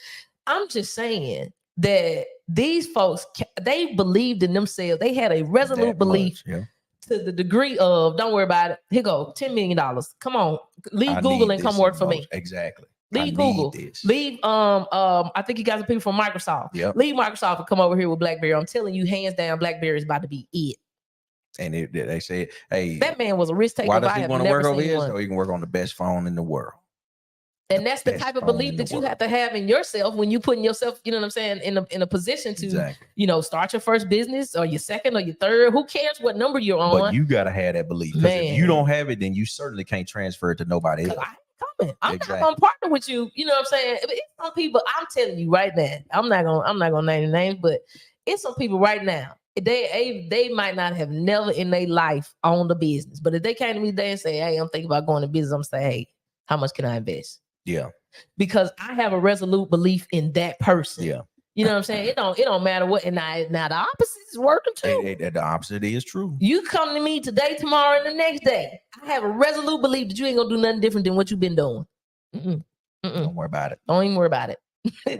I'm just saying that these folks, they believed in themselves. They had a resolute belief. To the degree of, don't worry about it. Here go, $10 million. Come on, leave Google and come work for me. Exactly. Leave Google. Leave I think you got some people from Microsoft. Yep. Leave Microsoft and come over here with BlackBerry. I'm telling you, hands down, BlackBerry is about to be it. And they said, hey, that man was a risk taker. Why does he want to work over here? So he can work on the best phone in the world. And that's the type of belief that you have to have in yourself when you putting yourself, you know what I'm saying, in a position to, you know, start your first business or your second or your third. Who cares what number you're on? But you got to have that belief, because if you don't have it, then you certainly can't transfer it to nobody else. I'm not gonna partner with you. You know what I'm saying? It's some people, I'm telling you right now, I'm not gonna name names, but it's some people right now. They might not have never in their life owned a business, but if they came to me today and say, "Hey, I'm thinking about going to business," I'm gonna say, "Hey, how much can I invest?" Yeah. Because I have a resolute belief in that person. Yeah. You know what I'm saying? It don't matter what. And now the opposite is working too. The opposite is true. You come to me today, tomorrow, and the next day. I have a resolute belief that you ain't gonna do nothing different than what you've been doing. Don't worry about it. Don't even worry about it.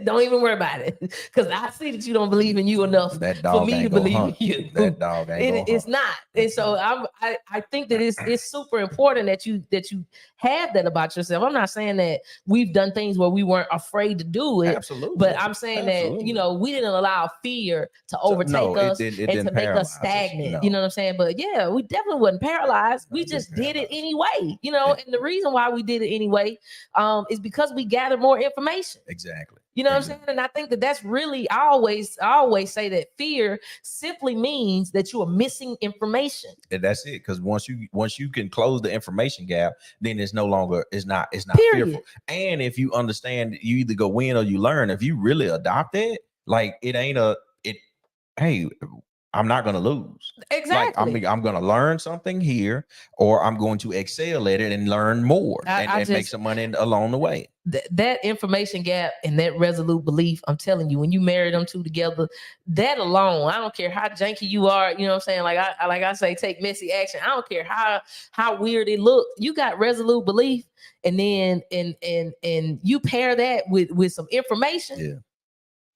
Don't even worry about it, because I see that you don't believe in you enough for me to believe in you. That dog ain't it's not. And so I think that it's super important that you have that about yourself. I'm not saying that we've done things where we weren't afraid to do it. Absolutely. But I'm saying that, you know, we didn't allow fear to overtake us and to make us stagnant. No. You know what I'm saying? But yeah, we definitely wasn't paralyzed. We just did it anyway. You know, and the reason why we did it anyway is because we gathered more information. Exactly. You know what I'm saying? And I think that that's really, I always say that fear simply means that you are missing information. And that's it. Because once you can close the information gap, then it's no longer, it's not fearful. And if you understand, you either go win or you learn. If you really adopt it, like hey, I'm not going to lose. Exactly. Like I'm going to learn something here, or I'm going to excel at it and learn more and make some money along the way. That information gap and that resolute belief, I'm telling you, when you marry them two together, that alone, I don't care how janky you are, you know what I'm saying? Like I say, take messy action. I don't care how weird it look. You got resolute belief, and then and you pair that with some information. Yeah.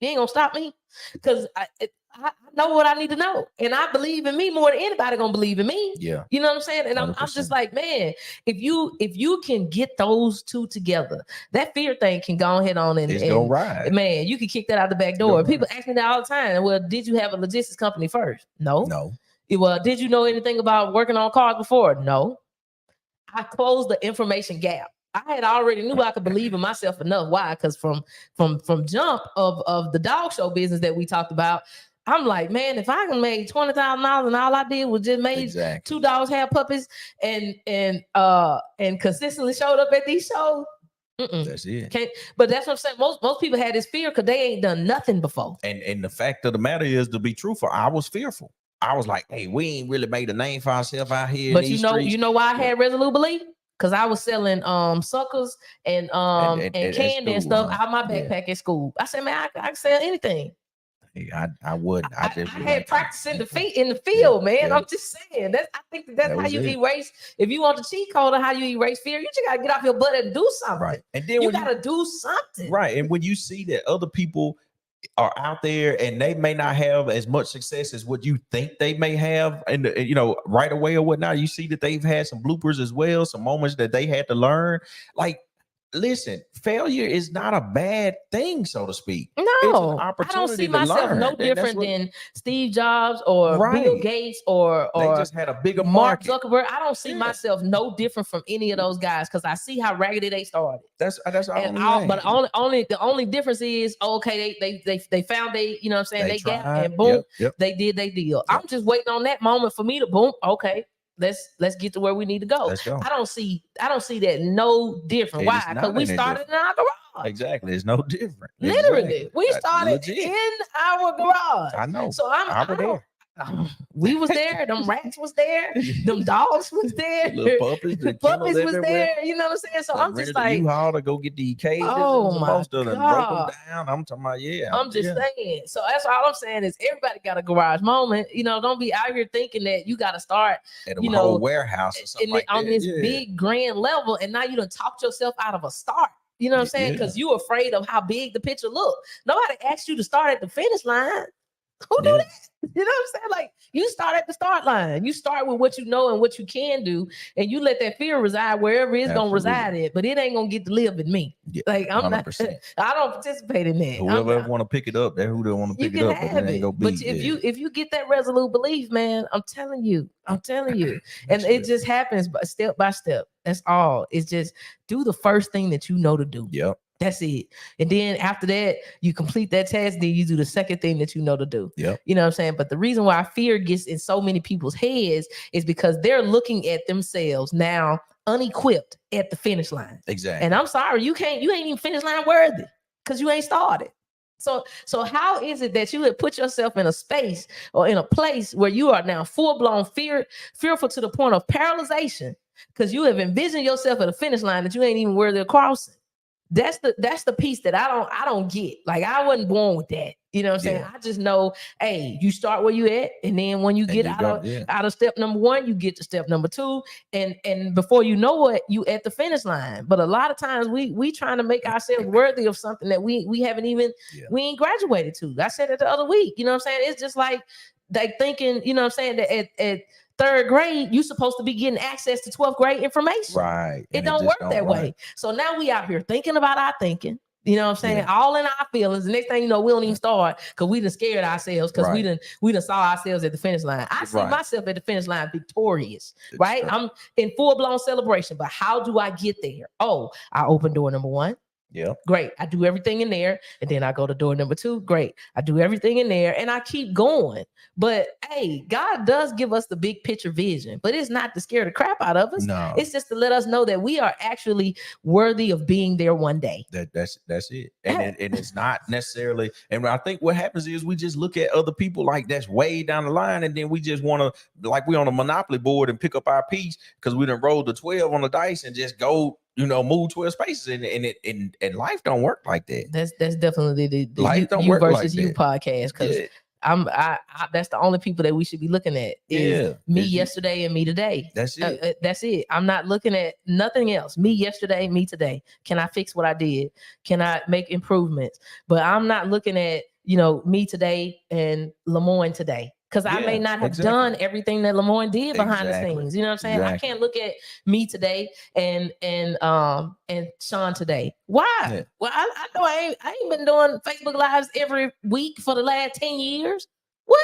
You ain't gonna stop me, because I know what I need to know, and I believe in me more than anybody gonna believe in me. Yeah, you know what I'm saying. And I'm just like, man, if you can get those two together, that fear thing can go ahead on and go right. Man, you can kick that out the back door. People ask me that all the time. Well, did you have a logistics company first? No. Well, did you know anything about working on cars before? No. I closed the information gap. I had already knew I could believe in myself enough. Why? Because from jump of the dog show business that we talked about, I'm like, man, if I can make $20,000 and all I did was just made 2 dogs have puppies and consistently showed up at these shows. That's it. But that's what I'm saying. Most people had this fear because they ain't done nothing before. And the fact of the matter is, to be truthful, I was fearful. I was like, hey, we ain't really made a name for ourselves out here. But you know why I had resolute belief? Because I was selling suckers and candy and stuff out my backpack at school. I said, man, I can sell anything. I wouldn't. I had practice in the field, man. Yeah. I'm just saying. I think that's how you erase. If you want the cheat code on how you erase fear, you just gotta get off your butt and do something. Right. And then you gotta do something. Right. And when you see that other people are out there and they may not have as much success as what you think they may have, and right away or whatnot, you see that they've had some bloopers as well, some moments that they had to learn. Like, listen, failure is not a bad thing, so to speak. No, it's an opportunity. I don't see myself no different than Steve Jobs or Bill Gates or they just had a bigger Mark market. Zuckerberg. I don't see myself no different from any of those guys because I see how raggedy they started. That's all. But the only difference is okay, they found you know what I'm saying, they gap and boom, they did their deal. I'm just waiting on that moment for me to boom. Okay. Let's get to where we need to go. Let's go. I don't see that no different. Why? Because we started in our garage. Exactly. It's no different. Literally. We started in our garage. I know. So we was there. Them rats was there. Them dogs was there. Little puppies was there. You know what I'm saying? So I'm just like, U-Haul to go get the cages. Oh my most of them broke them down. I'm talking about, I'm just saying. So that's all I'm saying is everybody got a garage moment. Don't be out here thinking that you got to start at a whole warehouse or something like on this big grand level, and now you done talked yourself out of a start. You know what I'm saying? Because you're afraid of how big the picture look. Nobody asked you to start at the finish line. Who do that? You know what I'm saying? Like, you start at the start line. You start with what you know and what you can do, and you let that fear reside wherever it's gonna reside at. But it ain't gonna get to live in me. Yeah, like, I'm 100%. not. I don't participate in that. Whoever want to pick it up, they're who they want to pick it up. But it ain't gonna be. But if you get that resolute belief, man, I'm telling you, and it just happens step by step. That's all. It's just do the first thing that you know to do. Yep. That's it. And then after that, you complete that task, then you do the second thing that you know to do. Yep. You know what I'm saying? But the reason why fear gets in so many people's heads is because they're looking at themselves now unequipped at the finish line. Exactly. And I'm sorry, you ain't even finish line worthy because you ain't started. So how is it that you would put yourself in a space or in a place where you are now full-blown fearful to the point of paralyzation because you have envisioned yourself at a finish line that you ain't even worthy of crossing? That's the piece that I don't get. Like, I wasn't born with that. You know what I'm saying? I just know, hey, you start where you at, and then when you get out of step number 1, you get to step number 2, and before you know it, you at the finish line. But a lot of times we trying to make ourselves worthy of something that we haven't even we ain't graduated to. I said it the other week. You know what I'm saying? It's just like thinking, you know what I'm saying, that at 3rd grade, you're supposed to be getting access to 12th grade information. Right. It don't work that way. So now we out here thinking about our thinking. You know what I'm saying? All in our feelings. The next thing you know, we don't even start because we done scared ourselves because we done saw ourselves at the finish line. I see myself at the finish line victorious, right? I'm in full-blown celebration. But how do I get there? Oh, I open door number 1. Yeah. Great. I do everything in there. And then I go to door number 2. Great. I do everything in there and I keep going. But hey, God does give us the big picture vision, but it's not to scare the crap out of us. No. It's just to let us know that we are actually worthy of being there one day. That's it. And it's not necessarily. And I think what happens is we just look at other people like that's way down the line. And then we just want to, like, we on a Monopoly board and pick up our piece because we done rolled the 12 on the dice and just go, move 12 spaces, and life don't work like that. That's definitely the life don't you work versus like you podcast, because I that's the only people that we should be looking at is me yesterday and me today. That's it. That's it. I'm not looking at nothing else. Me yesterday, me today. Can I fix what I did? Can I make improvements? But I'm not looking at me today and Lemoyne today. Because I may not have done everything that Lemoyne did behind the scenes. You know what I'm saying? I can't look at me today and Sean today. Why? Yeah. Well, I know I ain't been doing Facebook Lives every week for the last 10 years. What?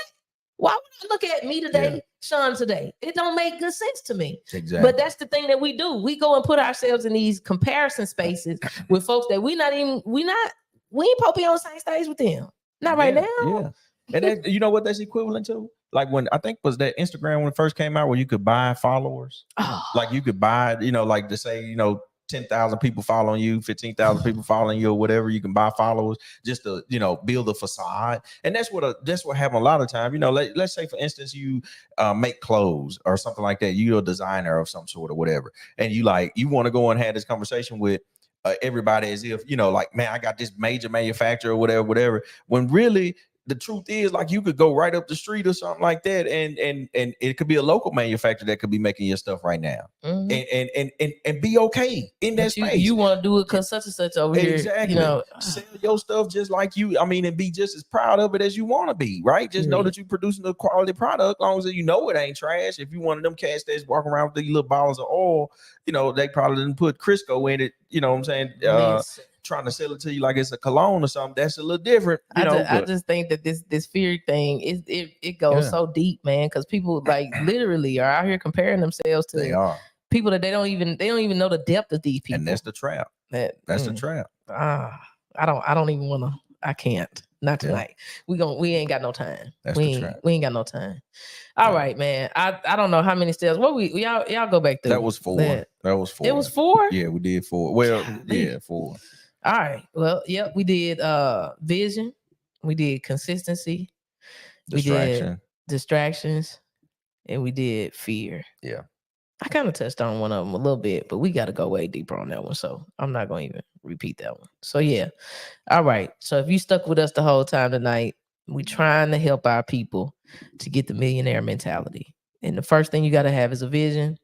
Why would I look at me today, Sean today? It don't make good sense to me. Exactly. But that's the thing that we do. We go and put ourselves in these comparison spaces with folks that we ain't supposed to be on the same stage with them. Not right now. Yeah. And that, you know what that's equivalent to? Like when I think was that Instagram when it first came out, where you could buy followers. Like you could buy, like to say, 10,000 people following you, 15,000 people following you, or whatever. You can buy followers just to, build a facade. And that's what happens a lot of time. Let's say for instance, you make clothes or something like that. You're a designer of some sort or whatever, and you want to go and have this conversation with everybody as if like, man, I got this major manufacturer or whatever. When really the truth is, like, you could go right up the street or something like that, and it could be a local manufacturer that could be making your stuff right now, and be okay in that space. You want to do it because such and such over here, exactly. Sell your stuff just like you. I mean, and be just as proud of it as you want to be, right? Just know that you're producing a quality product, as long as it ain't trash. If you one of them cats that's walking around with these little bottles of oil, they probably didn't put Crisco in it. You know what I'm saying? Trying to sell it to you like it's a cologne or something. That's a little different. I just think that this fear thing it goes so deep, man, because people like literally are out here comparing themselves to people that they don't even know the depth of these people. And that's the trap. That's the trap. I don't even want to. I can't. Not tonight. We ain't got no time. We ain't got no time. All right, man. I don't know how many steps. What y'all go back through. That was 4. That was 4. It was 4? Yeah, we did 4. Well, 4. All right. Well, yep. We did vision. We did consistency. Distraction. We did distractions, and we did fear. Yeah. I kind of touched on one of them a little bit, but we got to go way deeper on that one. So I'm not going to even repeat that one. So yeah. All right. So if you stuck with us the whole time tonight, we trying to help our people to get the millionaire mentality. And the first thing you got to have is a vision.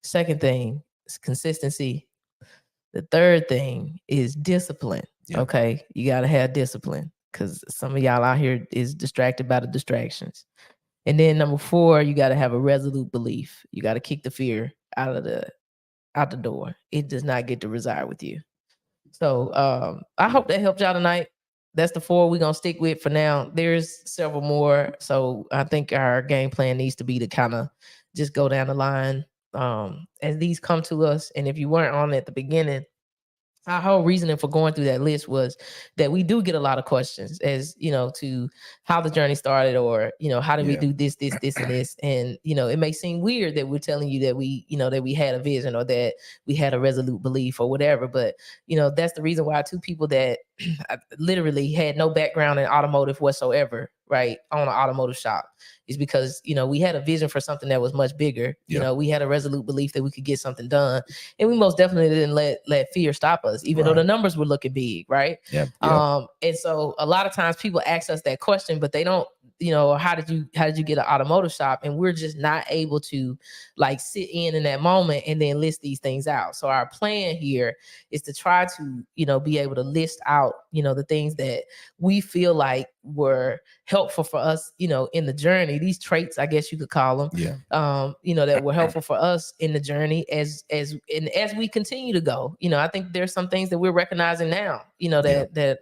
Second thing is consistency. The third thing is discipline. Yep. Okay. You got to have discipline, because some of y'all out here is distracted by the distractions. And then number 4, you got to have a resolute belief. You got to kick the fear out the door. It does not get to reside with you. So I hope that helped y'all tonight. That's the 4 we're gonna stick with for now. There's several more. So I think our game plan needs to be to kind of just go down the line as these come to us. And if you weren't on at the beginning, our whole reasoning for going through that list was that we do get a lot of questions as, to how the journey started, or, how did we do this, and this. And, it may seem weird that we're telling you that that we had a vision, or that we had a resolute belief, or whatever. But, that's the reason why 2 people that literally had no background in automotive whatsoever, right, own an automotive shop, is because, we had a vision for something that was much bigger. We had a resolute belief that we could get something done. And we most definitely didn't let fear stop us, even though the numbers were looking big, right? And so a lot of times people ask us that question, but they don't, how did you get an automotive shop? And we're just not able to like sit in that moment and then list these things out. So our plan here is to try to, be able to list out, the things that we feel like were helpful for us, in the journey. These traits, I guess you could call them, that were helpful for us in the journey as we continue to go. I think there's some things that we're recognizing now, that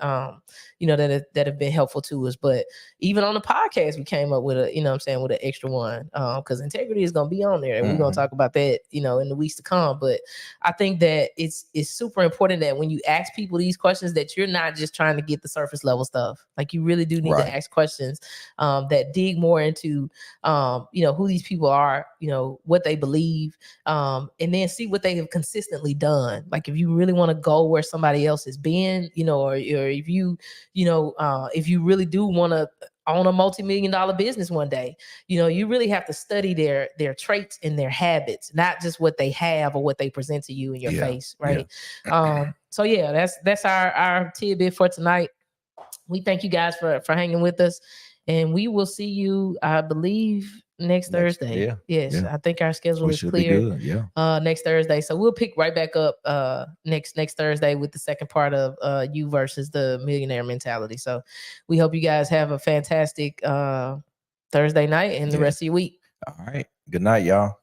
have been helpful to us. But even on the podcast, we came up with with an extra one, because integrity is going to be on there, and we're going to talk about that, in the weeks to come. But I think that it's super important that when you ask people these questions, that you're not just trying to get the surface level stuff. Like, you really do need to ask questions that dig more into, who these people are, what they believe, and then see what they have consistently done. Like, if you really want to go where somebody else has been, or if you, if you really do want to own a multi-million-dollar business one day, you really have to study their traits and their habits, not just what they have or what they present to you in your face, right? So that's our tidbit for tonight. We thank you guys for hanging with us, and we will see you, I believe, next Thursday. I think our schedule is clear. Next Thursday, so we'll pick right back up next Thursday with the second part of you versus the Millionaire Mentality. So we hope you guys have a fantastic Thursday night and the rest of your week. All right, good night, y'all.